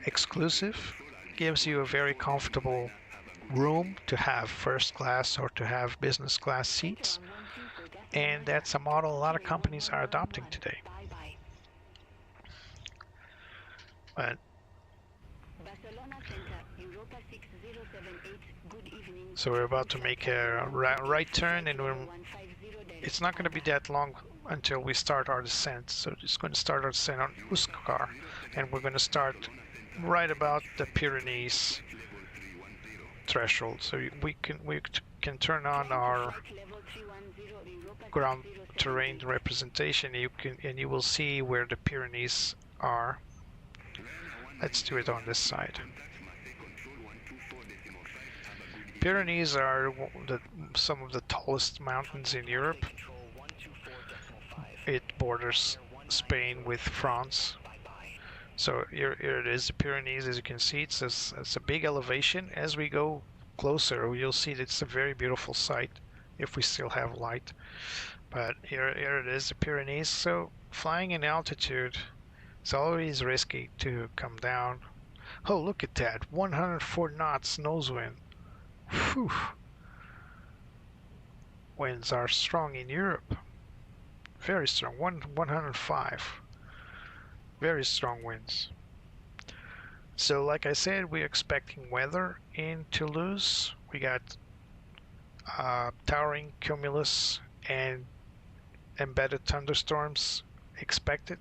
exclusive, gives you a very comfortable room to have first class or to have business class seats, and that's a model a lot of companies are adopting today. But so we're about to make a right turn, and it's not going to be that long until we start our descent. So it's going to start our descent on Uscar, and we're going to start right about the Pyrenees threshold. So we can turn on our ground terrain representation. And you will see where the Pyrenees are. Let's do it on this side. Pyrenees are some of the tallest mountains in Europe. It borders Spain with France. So here it is, the Pyrenees. As you can see, it's a big elevation. As we go closer, you'll see that it's a very beautiful sight if we still have light. But here it is, the Pyrenees. So flying in altitude, it's always risky to come down. Oh, look at that, 104 knots nose wind. Whew. Winds are strong in Europe. Very strong, 105. Very strong winds. So like I said, we're expecting weather in Toulouse. We got towering cumulus and embedded thunderstorms expected.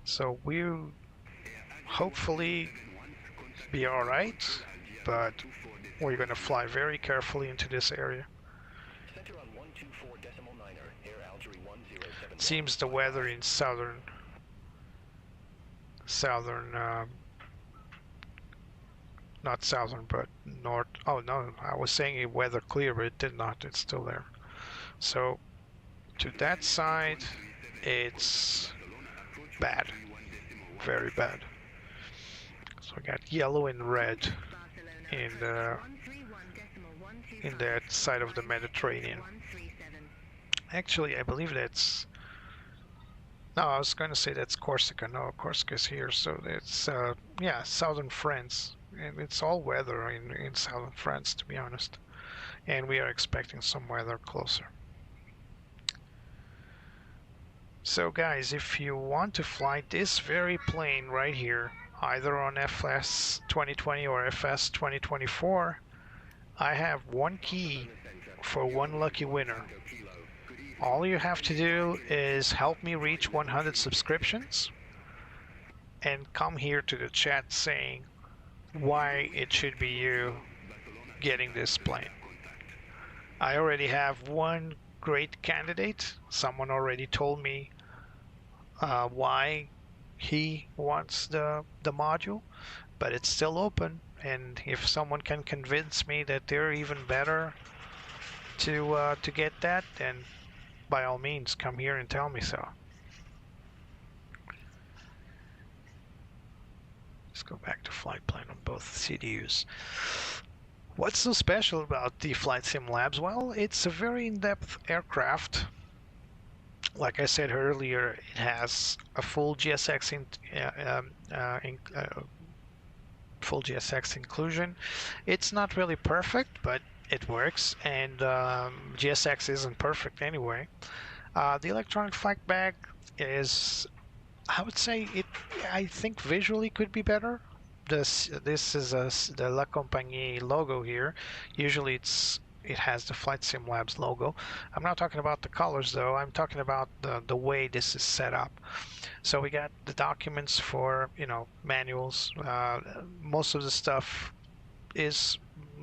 So we'll hopefully be all right, but we're going to fly very carefully into this area. It seems the weather in southern not southern, but north. Oh no, I was saying weather clear, but it did not. It's still there. So to that side, it's bad, very bad. So we got yellow and red in that side of the Mediterranean. Actually, I believe that's. No, I was going to say that's Corsica. No, Corsica's here. So it's yeah, southern France, and it's all weather in southern France, to be honest. And we are expecting some weather closer. So guys, if you want to fly this very plane right here, either on FS 2020 or FS 2024, I have one key for one lucky winner. All you have to do is help me reach 100 subscriptions and come here to the chat saying why it should be you getting this plane. I already have one great candidate. Someone already told me why he wants the module, but it's still open, and if someone can convince me that they're even better to get that, then by all means come here and tell me so. Let's go back to flight plan on both CDUs. What's so special about the FlightSim Labs? Well, it's a very in-depth aircraft. Like I said earlier, it has a full GSX full GSX inclusion. It's not really perfect, but it works, and GSX isn't perfect anyway. The electronic flight bag is, I would say, I think visually could be better. This is the La Compagnie logo here. Usually it's it has the FlightSim Labs logo. I'm not talking about the colors though, I'm talking about the way this is set up. So we got the documents for, you know, manuals. Most of the stuff is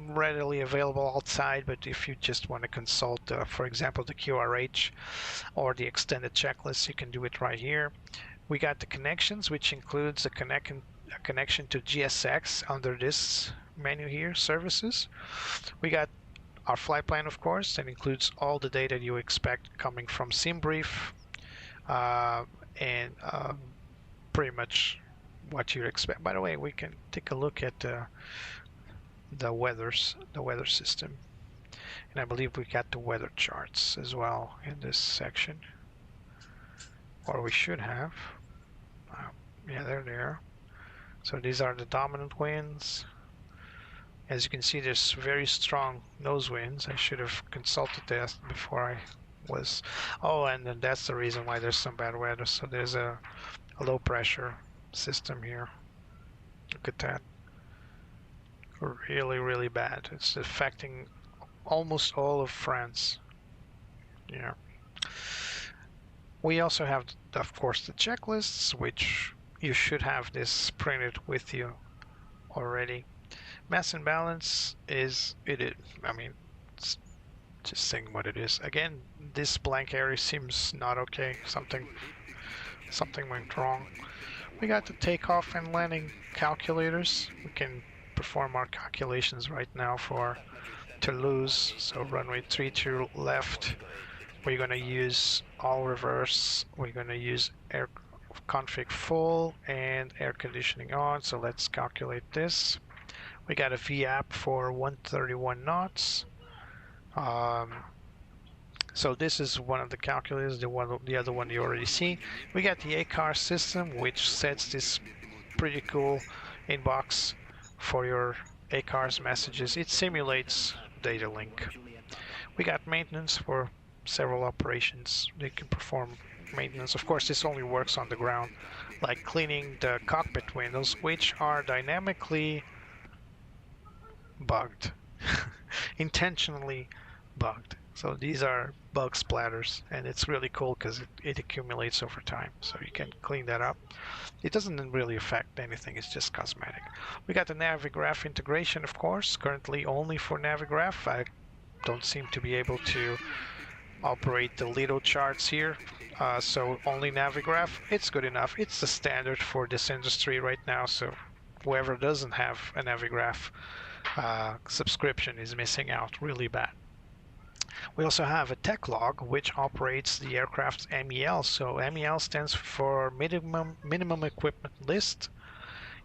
readily available outside, but if you just want to consult, for example, the QRH or the extended checklist, you can do it right here. We got the connections, which includes a connection to GSX under this menu here, services. We got our flight plan, of course, that includes all the data you expect coming from Simbrief, and pretty much what you expect. By the way, we can take a look at the weather system, and I believe we got the weather charts as well in this section, or we should have. Yeah, they're there. So these are the dominant winds. As you can see, there's very strong nose winds. I should have consulted that before I was. Oh, and then that's the reason why there's some bad weather. So there's a low pressure system here. Look at that. Really, really bad. It's affecting almost all of France. Yeah. We also have, of course, the checklists, which you should have this printed with you already. Mass and balance is, I mean, it's just saying what it is. Again, this blank area seems not okay. Something went wrong. We got the takeoff and landing calculators. We can perform our calculations right now for Toulouse. So runway 32 left. We're going to use all reverse. We're going to use air config full and air conditioning on. So let's calculate this. We got a VAP for 131 knots. So this is one of the calculators, the other one you already see. We got the ACAR system, which sets this pretty cool inbox for your ACARS messages. It simulates data link. We got maintenance for several operations. They can perform maintenance. Of course, this only works on the ground, like cleaning the cockpit windows, which are dynamically bugged, intentionally bugged. So these are bug splatters, and it's really cool because it accumulates over time. So you can clean that up. It doesn't really affect anything, it's just cosmetic. We got the Navigraph integration, of course, currently only for Navigraph. I don't seem to be able to operate the Lido charts here, so only Navigraph. It's good enough. It's the standard for this industry right now, so whoever doesn't have a Navigraph subscription is missing out really bad. We also have a tech log which operates the aircraft's MEL. So MEL stands for minimum equipment list.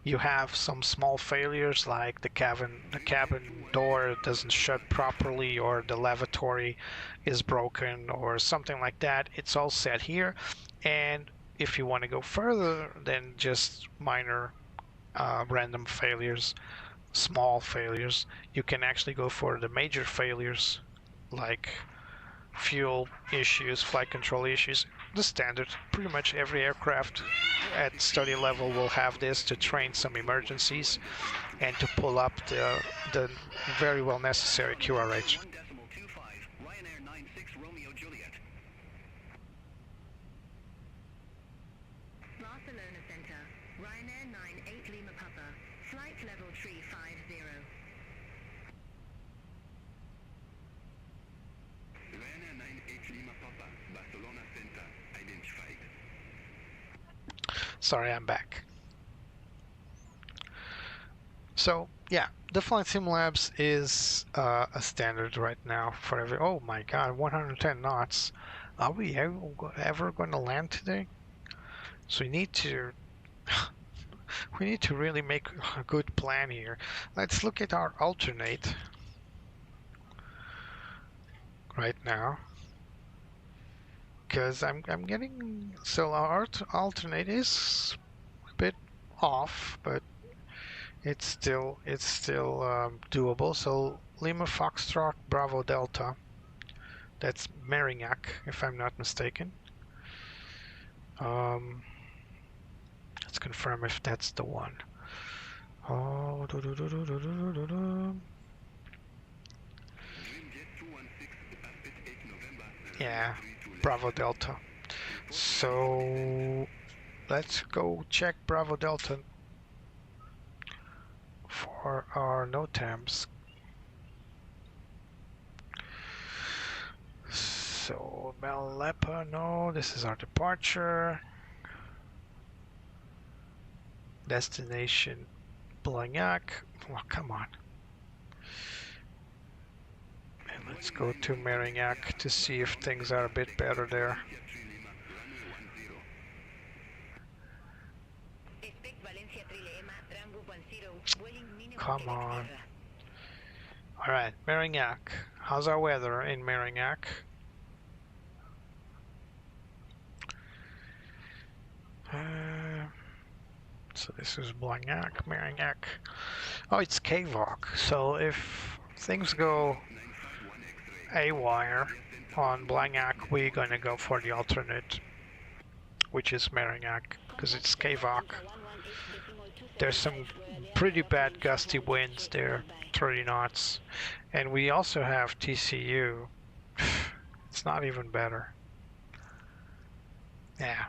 You have some small failures like the cabin door doesn't shut properly, or the lavatory is broken, or something like that. It's all set here. And if you want to go further than just minor random failures, small failures, you can actually go for the major failures, like fuel issues, flight control issues. The standard. Pretty much every aircraft at study level will have this to train some emergencies and to pull up the very well necessary QRH. Barcelona Center, Ryanair 98 Lima Papa, flight level 350. Ryanair 98 Lima Papa, Barcelona Center, identified. Sorry, I'm back. So yeah, the FlightSim Labs is a standard right now for every. Oh my God, 110 knots. Are we ever going to land today? So we need to really make a good plan here. Let's look at our alternate right now, because I'm getting, so our alternate is a bit off, but it's still doable. So Lima Foxtrot Bravo Delta, that's Merignac if I'm not mistaken. Let's confirm if that's the one. Oh, Yeah, Bravo Delta. So let's go check Bravo Delta for our NOTAMs. So Malepa, no, this is our departure. Destination Blagnac. Well, come on. And let's go to Marignac to see if things are a bit better there. Come on. Alright, Marignac. How's our weather in Marignac? So this is Blagnac, Marignac. Oh, it's KVOC. So if things go haywire on Blagnac, we're gonna go for the alternate, which is Marignac, because it's KVOC. There's some pretty bad gusty winds there, 30 knots. And we also have TCU. It's not even better. Yeah,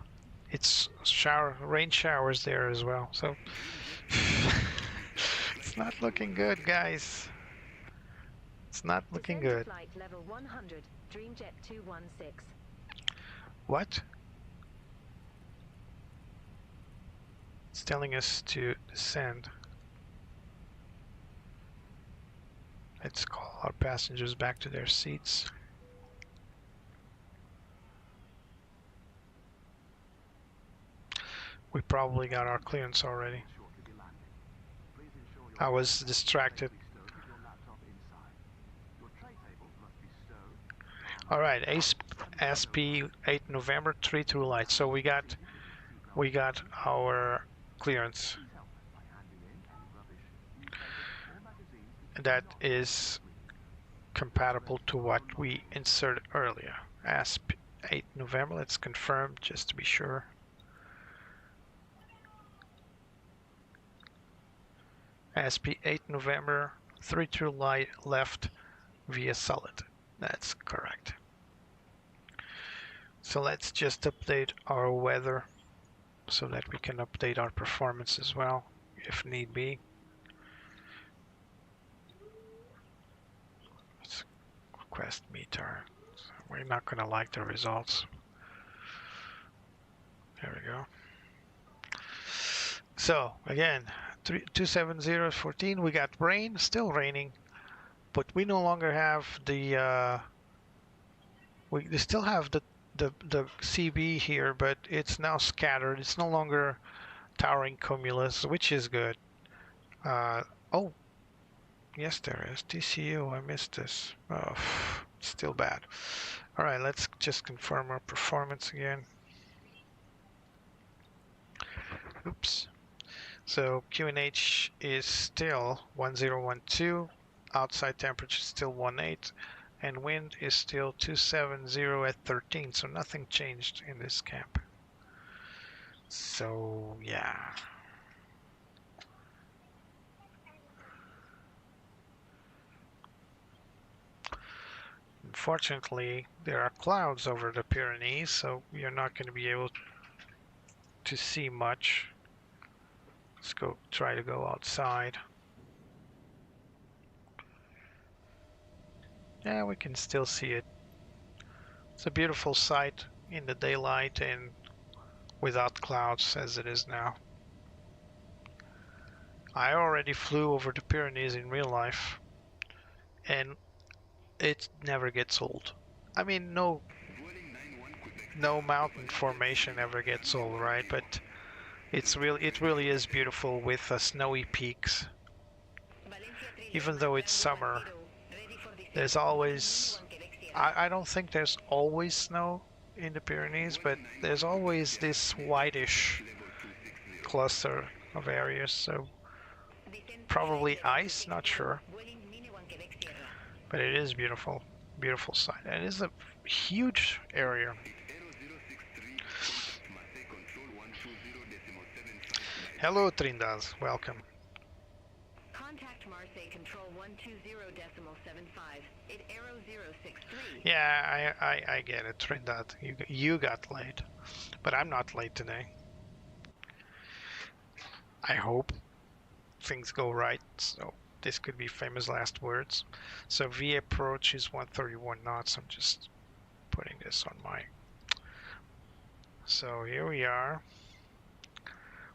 it's rain showers there as well. So it's not looking good, guys. It's not looking good. Flight level 100, Dreamjet 216. What? It's telling us to descend. Let's call our passengers back to their seats. We probably got our clearance already. I was distracted. All right, SP 8 November 3 through light. So we got our clearance. That is compatible to what we inserted earlier. ASP 8 November. Let's confirm just to be sure. ASP 8 November 3 through light left via solid. That's correct. So let's just update our weather so that we can update our performance as well if need be. Let's request meter. So we're not going to like the results. There we go. So again, 27014, we got rain, still raining, but we no longer have the we still have the CB here, but it's now scattered. It's no longer towering cumulus, which is good. Oh, yes, there is TCU. I missed this. Oh, still bad. All right, let's just confirm our performance again. Oops. So QNH is still 1012, outside temperature is still 18, and wind is still 270 at 13, so nothing changed in this camp. So yeah. Unfortunately, there are clouds over the Pyrenees, so you're not going to be able to see much. Let's go try to go outside. Yeah, we can still see it. It's a beautiful sight in the daylight and without clouds as it is now. I already flew over the Pyrenees in real life and it never gets old. I mean, no mountain formation ever gets old, right? But it really is beautiful with snowy peaks. Even though it's summer, there's always, I don't think there's always snow in the Pyrenees, but there's always this whitish cluster of areas, so probably ice, not sure. But it is beautiful, beautiful sight. And it is a huge area. Hello, Trindas, welcome. Contact Mars USA Control 120.75. It Aero 063. Yeah, I get it, Trinidad. You got late, but I'm not late today. I hope things go right. So this could be famous last words. So V approach is 131 knots. I'm just putting this on my. So here we are.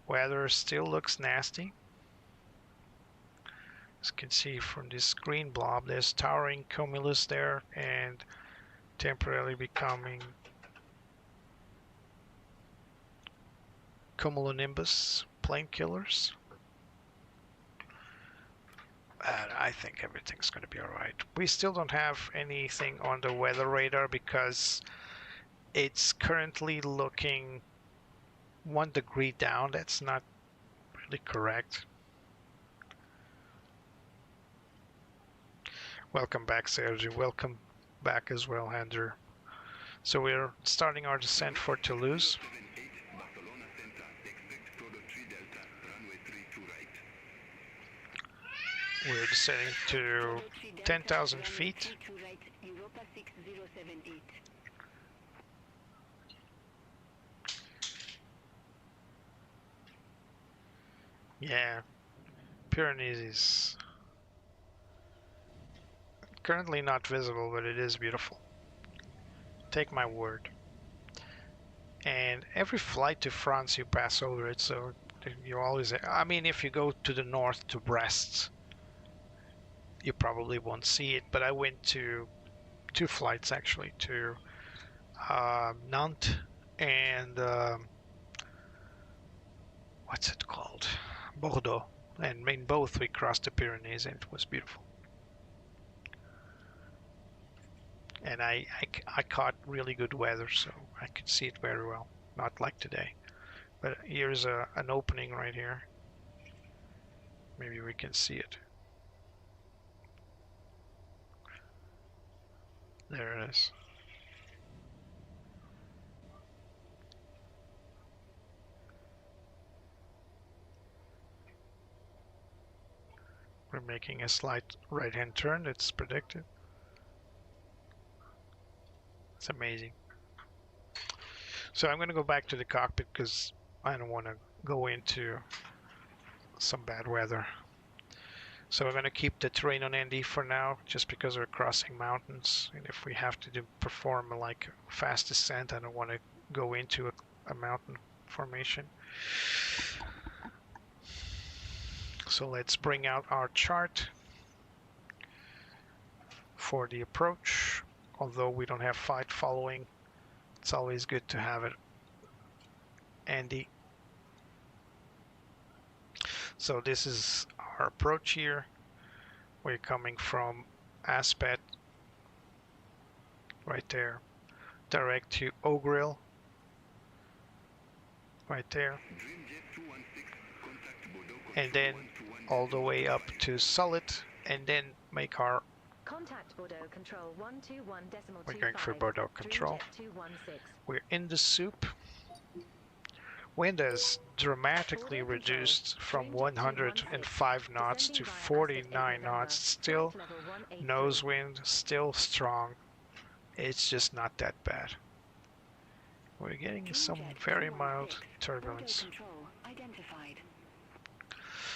Weather still looks nasty. As you can see from this green blob, there's towering cumulus there and temporarily becoming cumulonimbus plane killers. And I think everything's going to be alright. We still don't have anything on the weather radar because it's currently looking 1 degree down. That's not really correct. Welcome back, Sergio. Welcome back as well, Andrew. So we're starting our descent for Toulouse. We're descending to 10,000 feet. Yeah, Pyrenees is currently not visible, but it is beautiful. Take my word. And every flight to France you pass over it, so you always, I mean, if you go to the north to Brest, you probably won't see it, but I went to 2 flights actually, to Nantes and what's it called? Bordeaux. And in both we crossed the Pyrenees and it was beautiful. And I caught really good weather, so I could see it very well. Not like today. But here's an opening right here. Maybe we can see it. There it is. We're making a slight right-hand turn, it's predicted. It's amazing. So I'm going to go back to the cockpit because I don't want to go into some bad weather. So we're going to keep the terrain on ND for now, just because we're crossing mountains. And if we have to perform like a fast descent, I don't want to go into a mountain formation. So let's bring out our chart for the approach. Although we don't have flight following, it's always good to have it handy. So this is our approach here. We're coming from Aspet, right there, direct to Ogril, right there, and then all the way up to Sullett, and then make our. Contact Bordeaux Control 121.25. We're going for Bordeaux Control. Dreamjet 216. We're in the soup. Wind has dramatically reduced from 105 knots to 49 knots. Still nose wind, still strong. It's just not that bad. We're getting some very mild turbulence.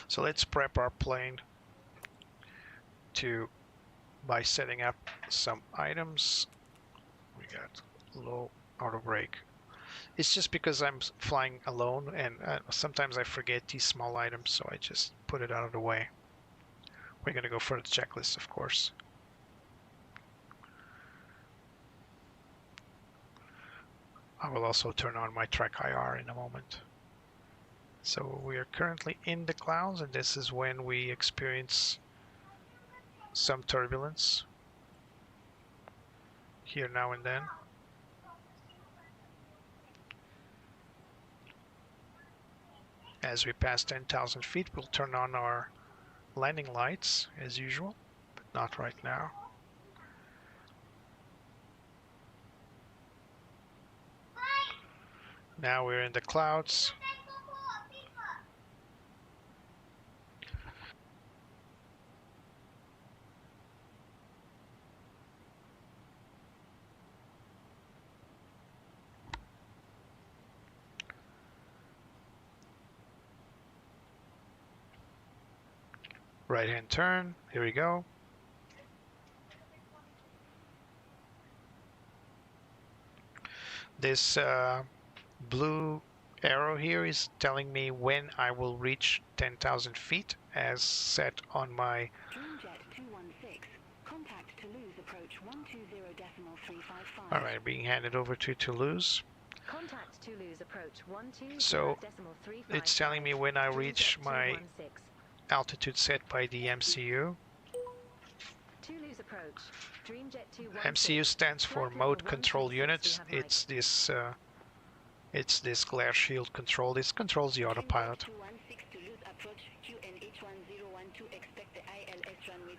So let's prep our plane by setting up some items. We got low auto brake. It's just because I'm flying alone and sometimes I forget these small items, so I just put it out of the way. We're going to go for the checklist, of course. I will also turn on my track IR in a moment. So we are currently in the clouds, and this is when we experience some turbulence here now and then. As we pass 10,000 feet, we'll turn on our landing lights as usual, but not right now. Now we're in the clouds. Right-hand turn. Here we go. This blue arrow here is telling me when I will reach 10,000 feet as set on my Dreamjet 216, contact Toulouse approach 120.355. Alright, being handed over to Toulouse. Contact Toulouse approach 120.355. So it's telling me when I reach my altitude set by the MCU. Toulouse approach. Dreamjet 216. MCU stands for Mode Control Units. It's this glare shield control. This controls the autopilot.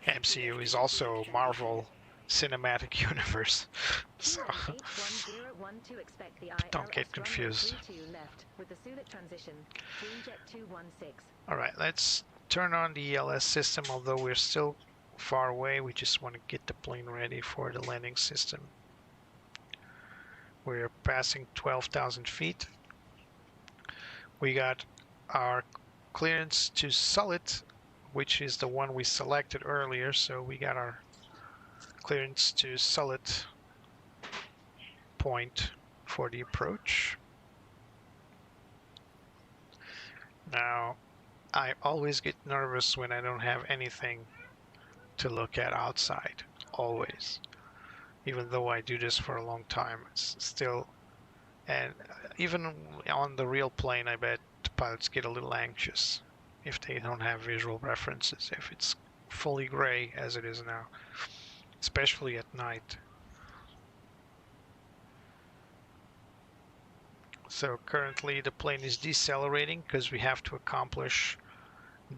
MCU is also Marvel Cinematic Universe. So don't get confused. Alright, let's turn on the ELS system, although we're still far away. We just want to get the plane ready for the landing system. We're passing 12,000 feet. We got our clearance to solid, which is the one we selected earlier. So we got our clearance to solid point for the approach. Now, I always get nervous when I don't have anything to look at outside, always. Even though I do this for a long time, it's still, and even on the real plane, I bet the pilots get a little anxious if they don't have visual references, if it's fully gray as it is now, especially at night. So currently the plane is decelerating because we have to accomplish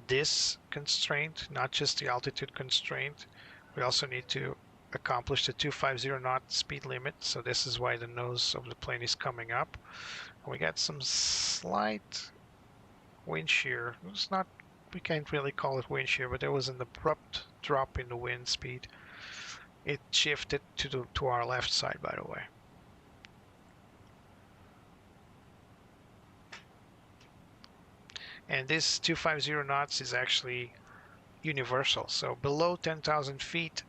this constraint, not just the altitude constraint. We also need to accomplish the 250 knot speed limit, so this is why the nose of the plane is coming up. We got some slight wind shear. It's not, we can't really call it wind shear, but there was an abrupt drop in the wind speed. It shifted to our left side, by the way. And this 250 knots is actually universal. So below 10,000 feet,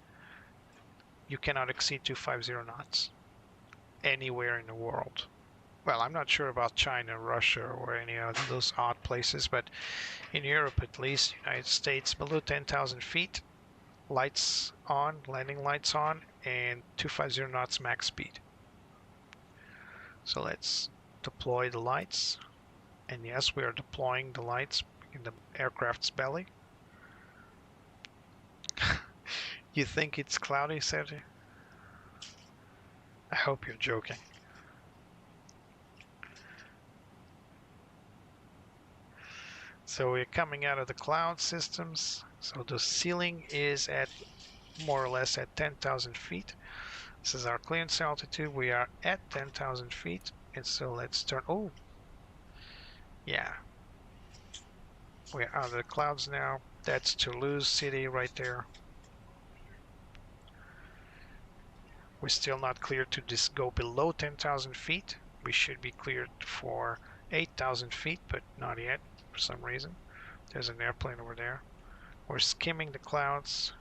you cannot exceed 250 knots anywhere in the world. Well, I'm not sure about China, Russia, or any of those odd places, but in Europe at least, United States, below 10,000 feet, lights on, landing lights on, and 250 knots max speed. So let's deploy the lights. And yes, we are deploying the lights in the aircraft's belly. You think it's cloudy, Sergey? I hope you're joking. So we're coming out of the cloud systems. So the ceiling is at more or less at 10,000 feet. This is our clearance altitude. We are at 10,000 feet. And so let's turn, oh, yeah. We're out of the clouds now. That's Toulouse City right there. We're still not cleared to just go below 10,000 feet. We should be cleared for 8,000 feet, but not yet for some reason. There's an airplane over there. We're skimming the clouds.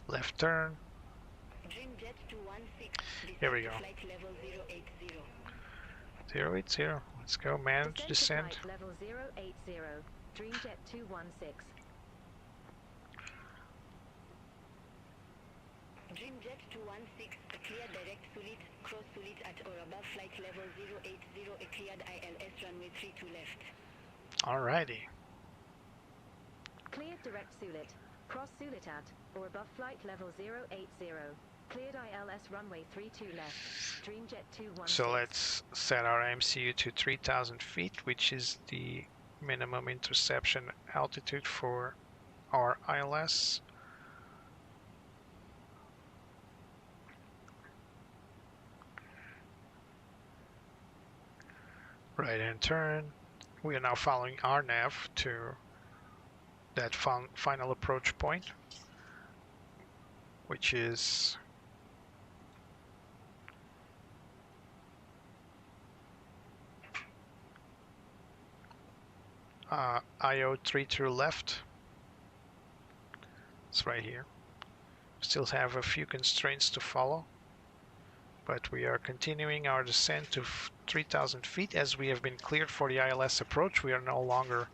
Left turn. Here we go. 080. Let's go. Manage descent. Level 080. Dreamjet 216. Dreamjet 216, clear direct Sulit, cross Sulit at or above flight level 080, cleared ILS runway 32 left. Alrighty. Cleared direct Sulit, cross Sulit at or above flight level 080. Cleared ILS runway 32 left. Dreamjet 216. So let's set our MCU to 3,000 feet, which is the minimum interception altitude for our ILS. Right hand turn. We are now following our nav to that final approach point, which is IO 3 to left. It's right here. Still have a few constraints to follow, but we are continuing our descent to 3,000 feet as we have been cleared for the ILS approach. We are no longer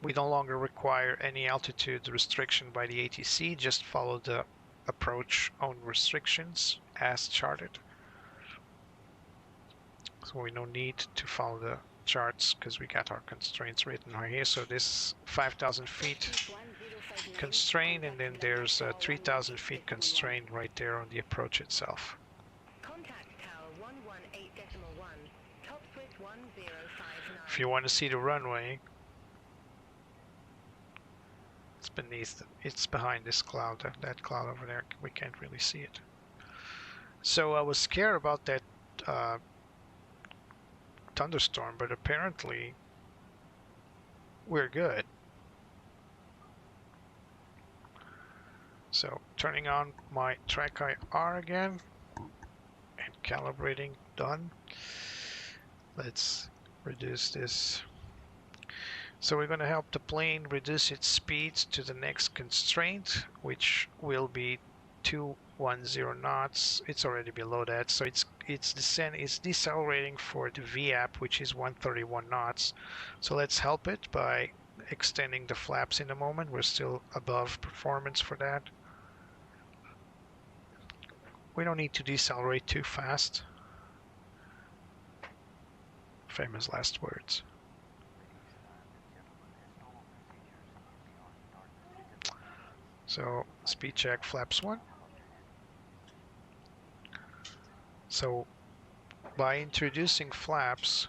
we no longer require any altitude restriction by the ATC. Just follow the approach own restrictions as charted. So we no need to follow the charts because we got our constraints written right here. So this 5,000 feet constraint, and then there's a 3,000 feet constraint right there on the approach itself. Contact tower 118.1, top Swiss 1059. If you want to see the runway, it's beneath, it's behind this cloud, that cloud over there. We can't really see it. So I was scared about that thunderstorm, but apparently we're good. So turning on my track IR again and calibrating done. Let's reduce this. So we're going to help the plane reduce its speed to the next constraint, which will be 210 knots. It's already below that, so it's decelerating for the VAP, which is 131 knots. So let's help it by extending the flaps in a moment. We're still above performance for that. We don't need to decelerate too fast. Famous last words. So speed check flaps 1. So by introducing flaps,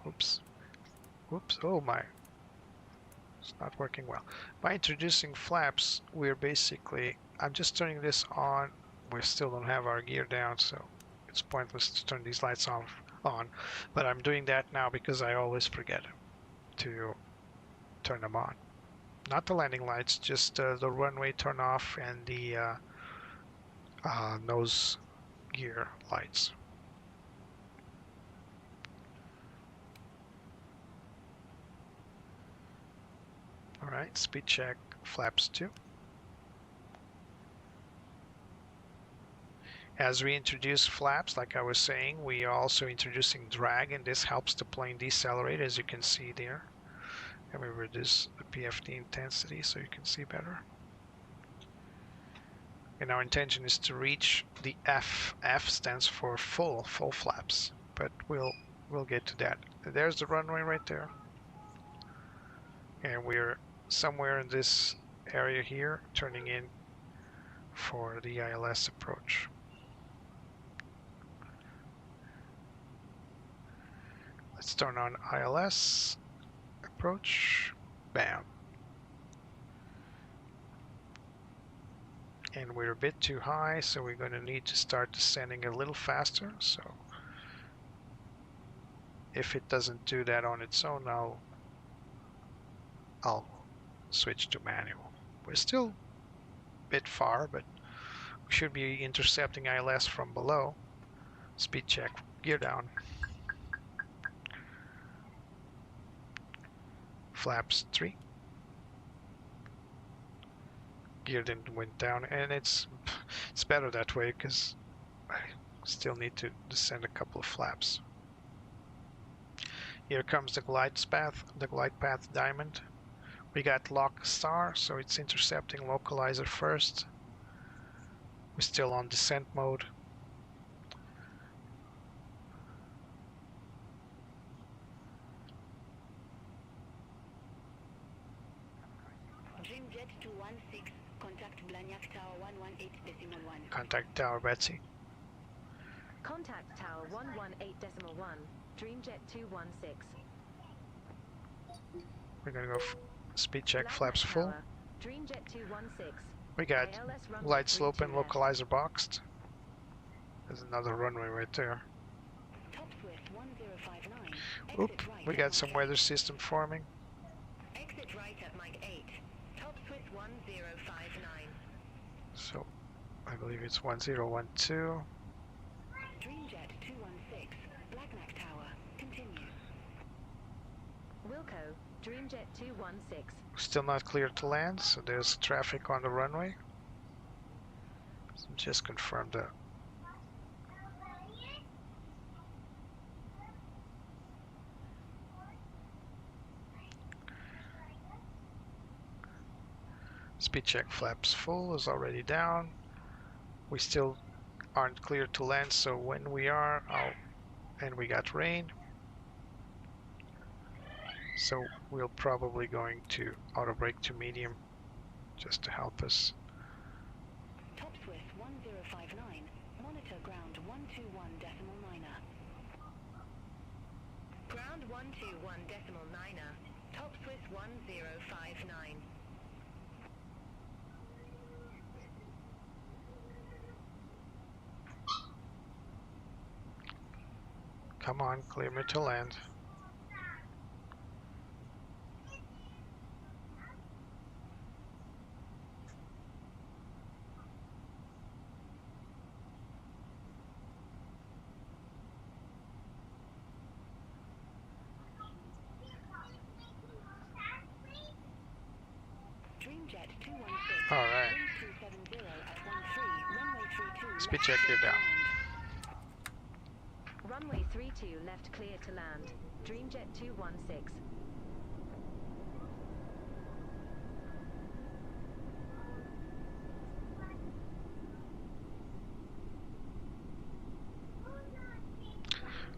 oops, oh my, it's not working well. By introducing flaps, we're basically, I'm just turning this on. We still don't have our gear down, so it's pointless to turn these lights on, but I'm doing that now because I always forget to turn them on. Not the landing lights, just the runway turn off and the nose gear lights. All right, speed check flaps 2. As we introduce flaps, like I was saying, we are also introducing drag, and this helps the plane decelerate, as you can see there. And we reduce the PFD intensity so you can see better. And our intention is to reach the F. F stands for full flaps, but we'll get to that. There's the runway right there. And we're somewhere in this area here, turning in for the ILS approach. Let's turn on ILS approach. Bam. And we're a bit too high, so we're going to need to start descending a little faster. So if it doesn't do that on its own, I'll switch to manual. We're still a bit far, but we should be intercepting ILS from below. Speed check, gear down. Flaps 3. Gear then went down, and it's better that way because I still need to descend a couple of flaps. Here comes the glide path diamond. We got lock star, so it's intercepting localizer first. We're still on descent mode. Dreamjet 216, contact Blagnac Tower 118.1. Contact Tower Betsy. Contact tower 118.1, Dreamjet 216. We're gonna go speed check flaps full. Tower, Dreamjet 216. We got ILS runway glide slope 32 and left. localizer boxed. There's another runway right there. Top Swiss 1059. Oop, Exit right we at got some Mike weather system forming. Exit right at Mike 8. Top Swiss 1059. So I believe it's 1012. Dreamjet 216, Blagnac Tower, continue. Wilco, Dreamjet 216. Still not clear to land, so there's traffic on the runway. So just confirm that. Speed check flaps full is already down. We still aren't clear to land, so when we are, and we got rain, so we're probably going to auto brake to medium just to help us. Top Swiss 1059, monitor ground 121.9er. Ground 121.9er. Top Swiss 1059. Come on, clear me to land. Dreamjet 216. All right. 270 at 13, runway 32. Speed check you down. Runway 32 left clear to land. Dreamjet 216.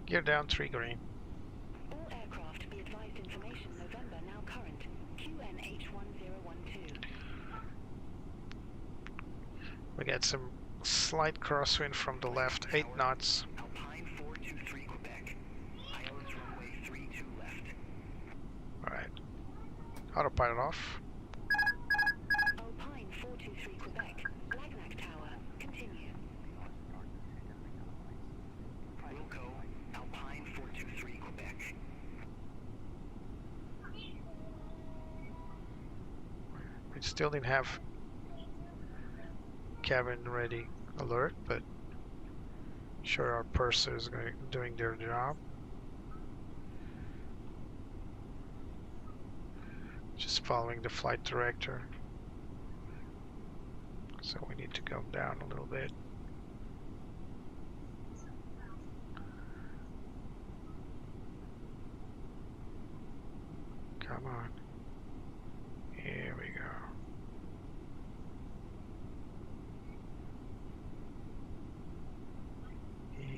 Gear down 3 green. All aircraft be advised information November now current. QNH1012. We get some slight crosswind from the left, 8 knots. Alpine 423 Quebec. Islands runway 32 left. Alright. Autopilot off. Alpine 423 Quebec. Lagnac Tower. Continue. Wilco, Alpine 423 Quebec. We still didn't have cabin ready alert, but sure our purser is doing their job. Just following the flight director. So we need to go down a little bit. Come on. Here we go.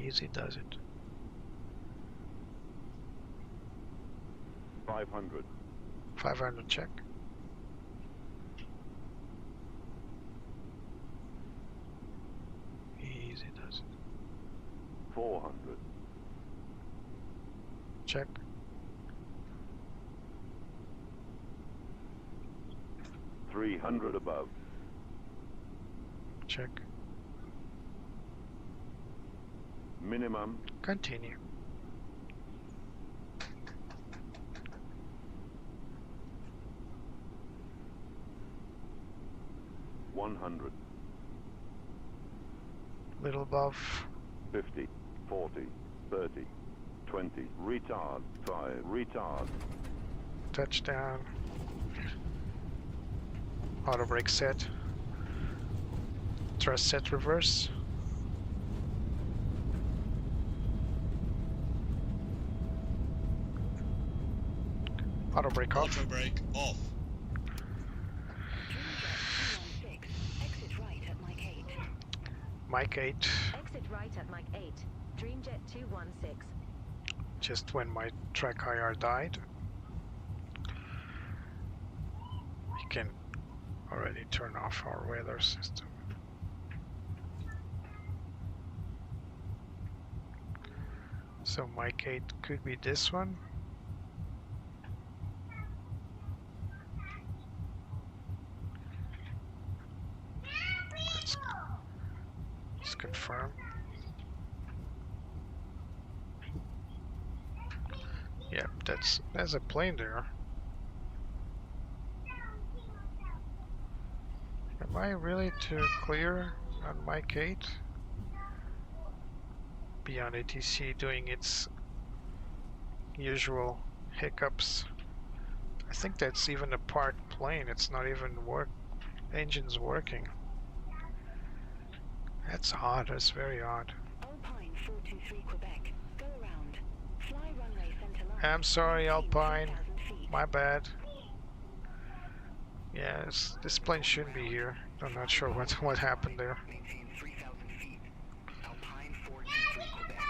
Easy does it. 500. 500 check. Easy does it. 400. Check. $300 above. Check. Minimum. Continue. $100. Little above. 50. 40. 30. 20. Retard. 5. Retard. Touchdown. Auto brake set. Thrust set reverse. Auto brake off. Auto brake off. Dreamjet 216. Exit right at Mike 8. Mike 8. Exit right at Mike 8. Dreamjet 216. Just when my track IR died. We can already turn off our weather system. So Mike 8 could be this one. Let's confirm. Yeah, there's a plane there. Am I really too clear on Mike 8? Beyond ATC doing its usual hiccups. I think that's even a parked plane. It's not even engines working. That's odd. That's very odd. Alpine 423 Quebec. Go around. Fly runway center line. I'm sorry, Alpine. 3,000 feet. My bad. Yes, this plane shouldn't be here. I'm not sure what happened there. Maintain 3,000 feet. Alpine 423 Quebec.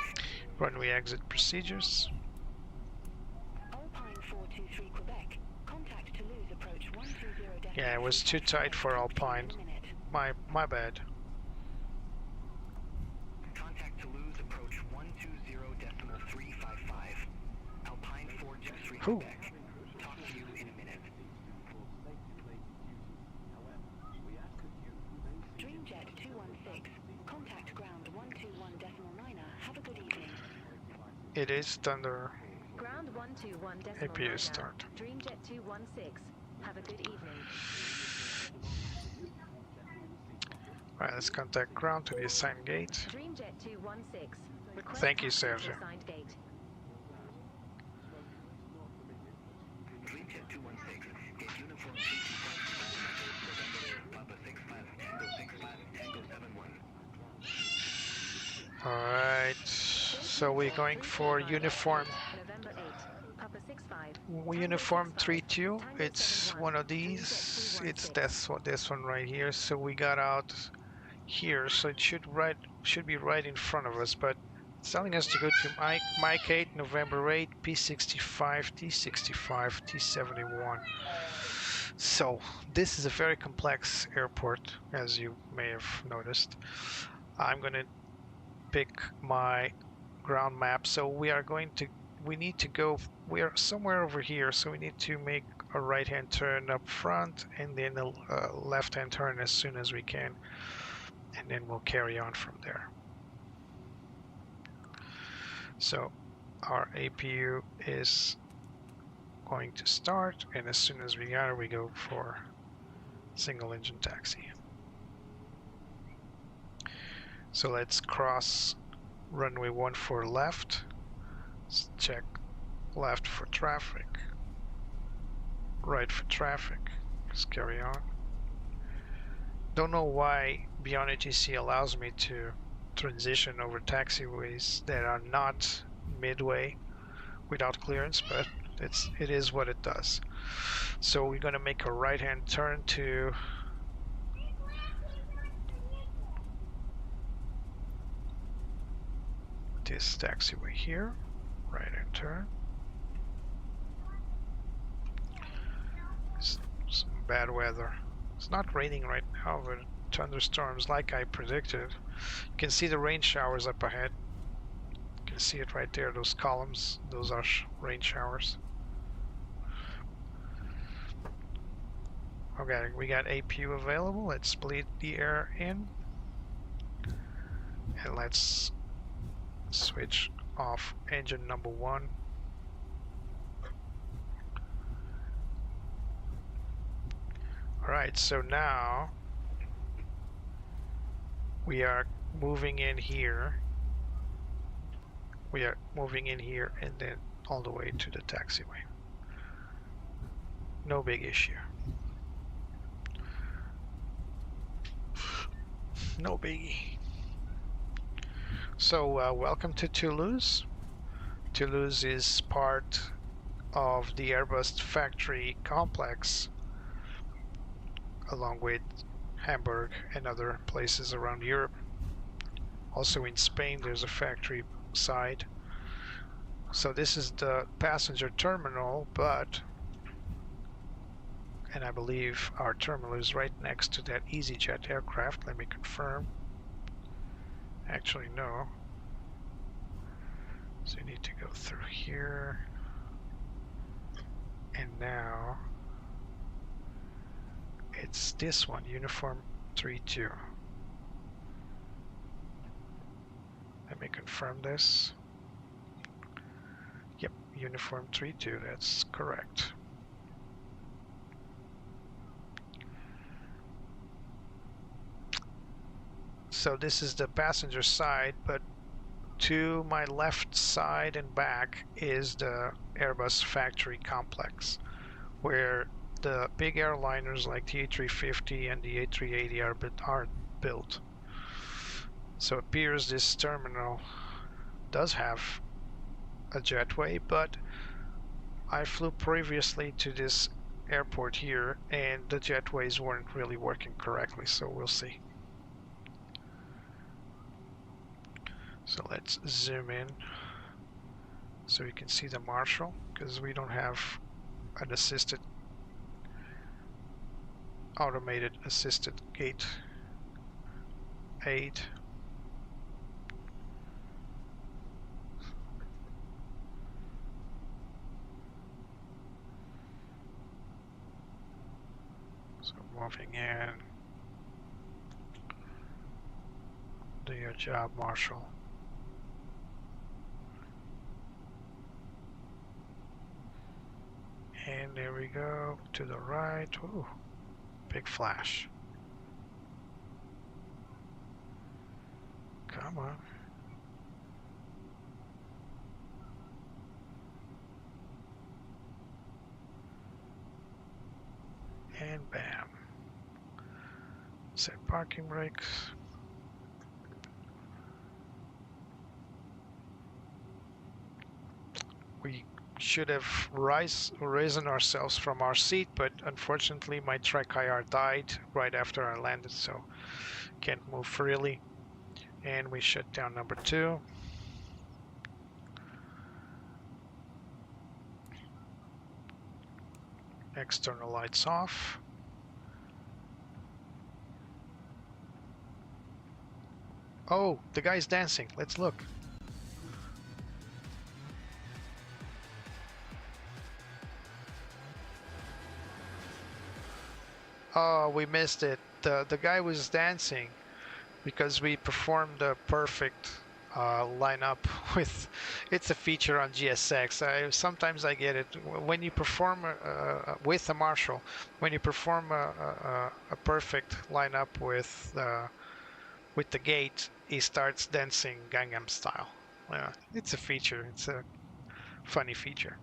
Runway exit procedures. Alpine 423 Quebec. Contact Toulouse approach 120. Yeah, it was too tight for Alpine. My bad. Contact Toulouse approach 120.355. Alpine 423 Who? Quebec. Talk to you in a minute. Dreamjet 216. Contact ground 121.9. Have a good evening. It is Thunder. Ground 121.9. APU start. Dreamjet 216. Have a good evening. Right, let's contact ground to the assigned gate. Dreamjet 216. Request Thank you, access to Sergio. assigned gate. Dreamjet 216. Get uniform 325 November Papa 65 Tango 65 Tango 71. Alright, so we're going for uniform November 8. Papa 65. uniform 32. It's one of these. It's this one right here. So we got out here, so it should be right in front of us, but it's telling us to go to Mike 8, November 8, P65, T65, T71. So this is a very complex airport, as you may have noticed. I'm gonna pick my ground map. So we need to go, we are somewhere over here, so we need to make a right-hand turn up front and then a left-hand turn as soon as we can, and then we'll carry on from there. So our APU is going to start, and as soon as we got it, we go for single engine taxi. So let's cross runway 14 left. Let's check left for traffic, right for traffic. Just carry on. Don't know why Beyond ATC allows me to transition over taxiways that are not midway without clearance, but it is what it does. So we're going to make a right-hand turn to this taxiway here. Right-hand turn. Some bad weather. It's not raining right now, but thunderstorms like I predicted. You can see the rain showers up ahead. You can see it right there, those columns. Those are rain showers. Okay, we got APU available. Let's bleed the air in. And let's switch off engine number 1. Alright, so now we are moving in here. We are moving in here and then all the way to the taxiway. No big issue. No biggie. So welcome to Toulouse. Toulouse is part of the Airbus factory complex, along with Hamburg and other places around Europe. Also in Spain there's a factory side. So this is the passenger terminal, and I believe our terminal is right next to that EasyJet aircraft. Let me confirm. Actually, no. So you need to go through here. And now it's this one, Uniform 32. Let me confirm this. Yep, Uniform 32, that's correct. So this is the passenger side, but to my left side and back is the Airbus factory complex, where the big airliners like the A350 and the A380 aren't built. So it appears this terminal does have a jetway, but I flew previously to this airport here and the jetways weren't really working correctly, so we'll see. So let's zoom in so you can see the marshal, because we don't have an automated assisted gate aid. So moving in. Do your job, Marshal. And there we go, to the right. Ooh, big flash. Come on. And bam. Set parking brakes. We should have risen ourselves from our seat, but unfortunately my tri-IR died right after I landed, so can't move freely. And we shut down number 2. External lights off. Oh, the guy's dancing. Let's look. Oh, we missed it. The guy was dancing because we performed a perfect lineup with. It's a feature on GSX. Sometimes I get it when you perform with a marshal. When you perform a perfect lineup with the gate, he starts dancing Gangnam Style. It's a feature. It's a funny feature.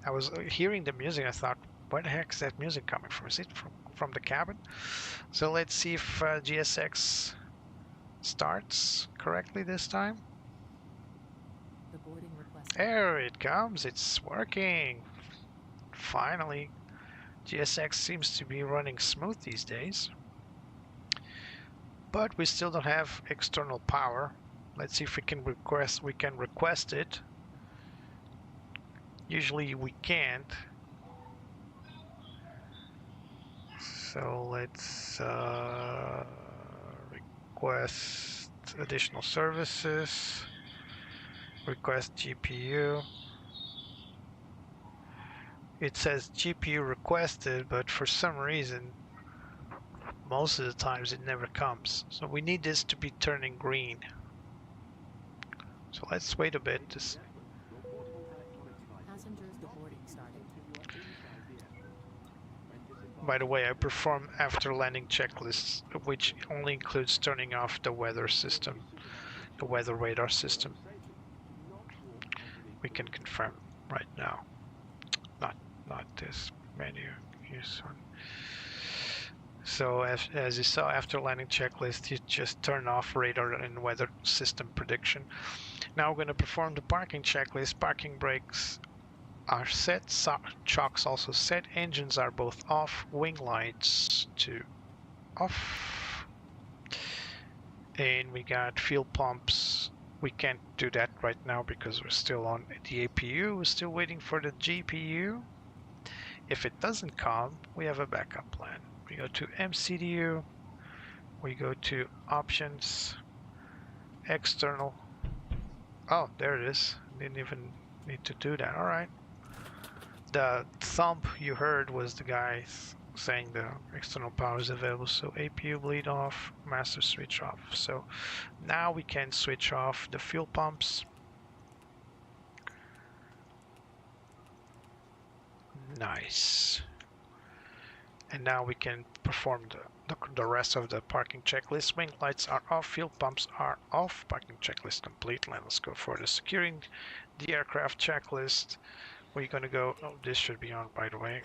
I was hearing the music. I thought, where the heck is that music coming from? Is it from the cabin? So let's see if GSX starts correctly this time. The boarding request. There it comes. It's working. Finally. GSX seems to be running smooth these days. But we still don't have external power. Let's see if we can request it. Usually we can't. So let's request additional services. Request GPU. It says GPU requested, but for some reason most of the times it never comes. So we need this to be turning green. So let's wait a bit. Passengers, the boarding started. By the way, I perform after landing checklists, which only includes turning off the weather system, the weather radar system. We can confirm right now. Not this menu. Here's one. So as you saw, after landing checklist, you just turn off radar and weather system prediction. Now we're going to perform the parking checklist. Parking brakes are set, chocks also set, engines are both off, wing lights to off, and we got fuel pumps. We can't do that right now because we're still on the APU. We're still waiting for the GPU. If it doesn't come, we have a backup plan. We go to MCDU, we go to options, external. Oh, there it is. Didn't even need to do that. All right. The thump you heard was the guy saying the external power is available. So APU bleed off, master switch off. So now we can switch off the fuel pumps. Nice. And now we can perform the rest of the parking checklist. Wing lights are off, fuel pumps are off, parking checklist complete. Let's go for the securing the aircraft checklist. We're going to go, oh, this should be on, by the way.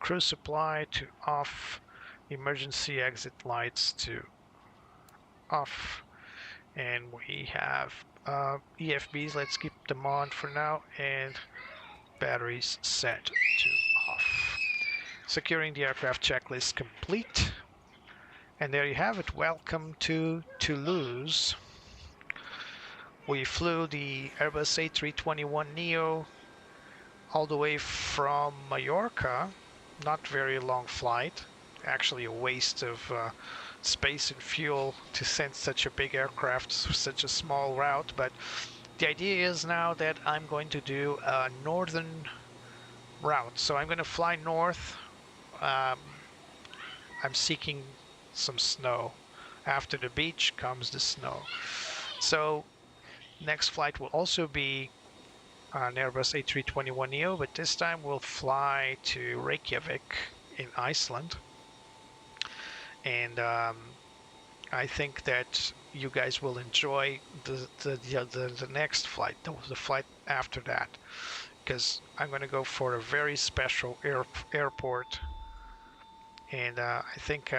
cruise supply to off, emergency exit lights to off, and we have EFBs. Let's keep them on for now, and batteries set to off. Securing the aircraft checklist complete. And there you have it. Welcome to Toulouse. We flew the Airbus A321 Neo all the way from Mallorca. Not very long flight. Actually a waste of space and fuel to send such a big aircraft such a small route. But the idea is now that I'm going to do a northern route. So I'm going to fly north. I'm seeking some snow. After the beach comes the snow. So next flight will also be an Airbus A321 Neo, but this time we'll fly to Reykjavik in Iceland. And I think that you guys will enjoy the next flight, the flight after that, because I'm going to go for a very special airport. And I think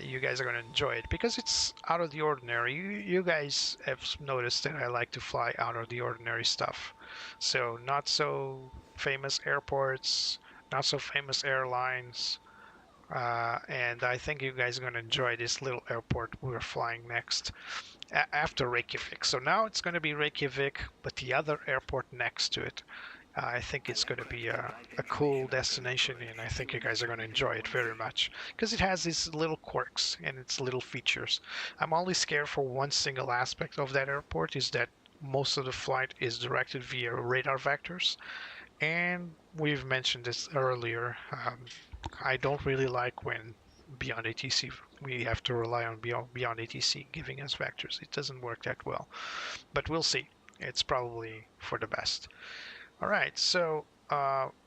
you guys are going to enjoy it because it's out of the ordinary. You guys have noticed that I like to fly out of the ordinary stuff. So not so famous airports, not so famous airlines. And I think you guys are going to enjoy this little airport we're flying next after Reykjavik. So now it's going to be Reykjavik, but the other airport next to it. I think it's going to be a cool destination, and I think you guys are going to enjoy it very much because it has these little quirks and its little features. I'm only scared for one single aspect of that airport, is that most of the flight is directed via radar vectors, and we've mentioned this earlier. I don't really like when beyond ATC we have to rely on beyond ATC giving us vectors. It doesn't work that well, but we'll see. It's probably for the best. All right, so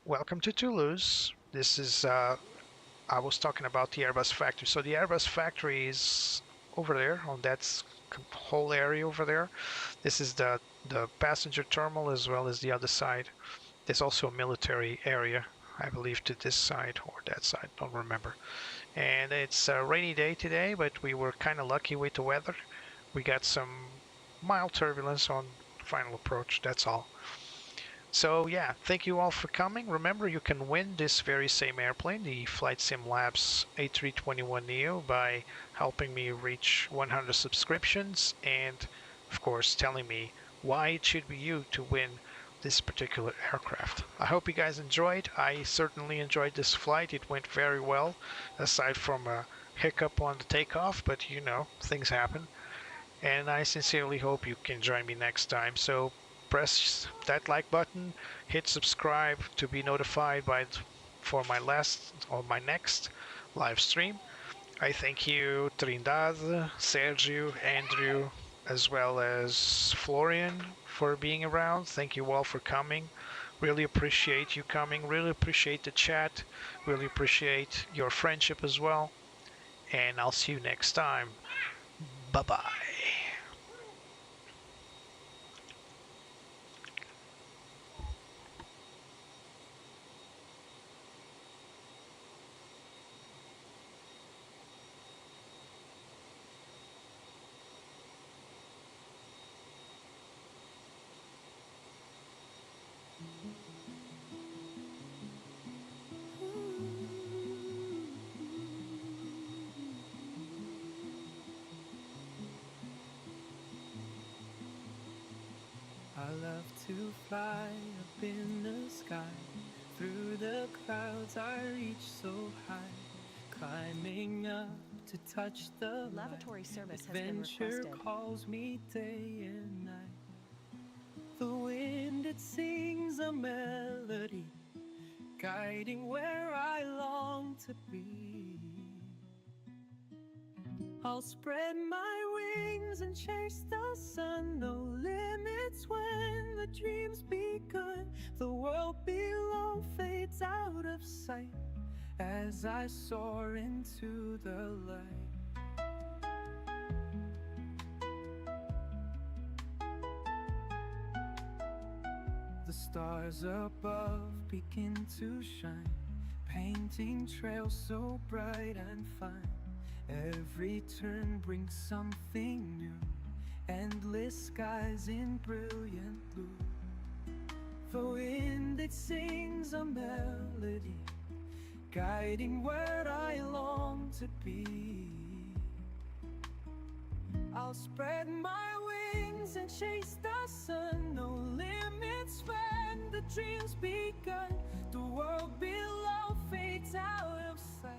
welcome to Toulouse. This is, I was talking about the Airbus factory. So the Airbus factory is over there on that whole area over there. This is the passenger terminal as well as the other side. There's also a military area, I believe, to this side or that side, don't remember. And it's a rainy day today, but we were kind of lucky with the weather. We got some mild turbulence on final approach, that's all. So yeah, thank you all for coming. Remember, you can win this very same airplane, the FlightSim Labs A321 Neo, by helping me reach 100 subscriptions and, of course, telling me why it should be you to win this particular aircraft. I hope you guys enjoyed. I certainly enjoyed this flight. It went very well, aside from a hiccup on the takeoff, but you know, things happen. And I sincerely hope you can join me next time. So press that like button, hit subscribe to be notified for my next live stream. I thank you, Trindade, Sergio, Andrew, as well as Florian for being around. Thank you all for coming. Really appreciate you coming. Really appreciate the chat. Really appreciate your friendship as well. And I'll see you next time. Bye-bye. I love to fly up in the sky. Through the clouds I reach so high. Climbing up to touch the Lavatory light. service has been Adventure requested. calls me day and night. The wind, it sings a melody, guiding where I long to be. I'll spread my wings and chase the sun. No limits when the dream's begun. The world below fades out of sight as I soar into the light. The stars above begin to shine, painting trails so bright and fine. Every turn brings something new. Endless skies in brilliant blue. The wind, it sings a melody, guiding where I long to be. I'll spread my wings and chase the sun. No limits when the dream's begun. The world below fades out of sight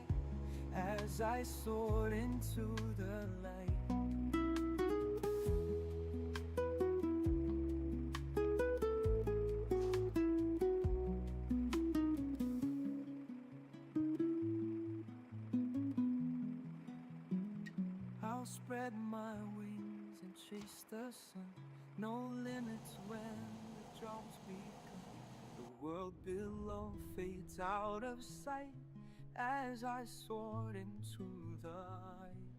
as I soar into the light. I'll spread my wings and chase the sun. No limits when the drums begun. The world below fades out of sight as I soar into the light.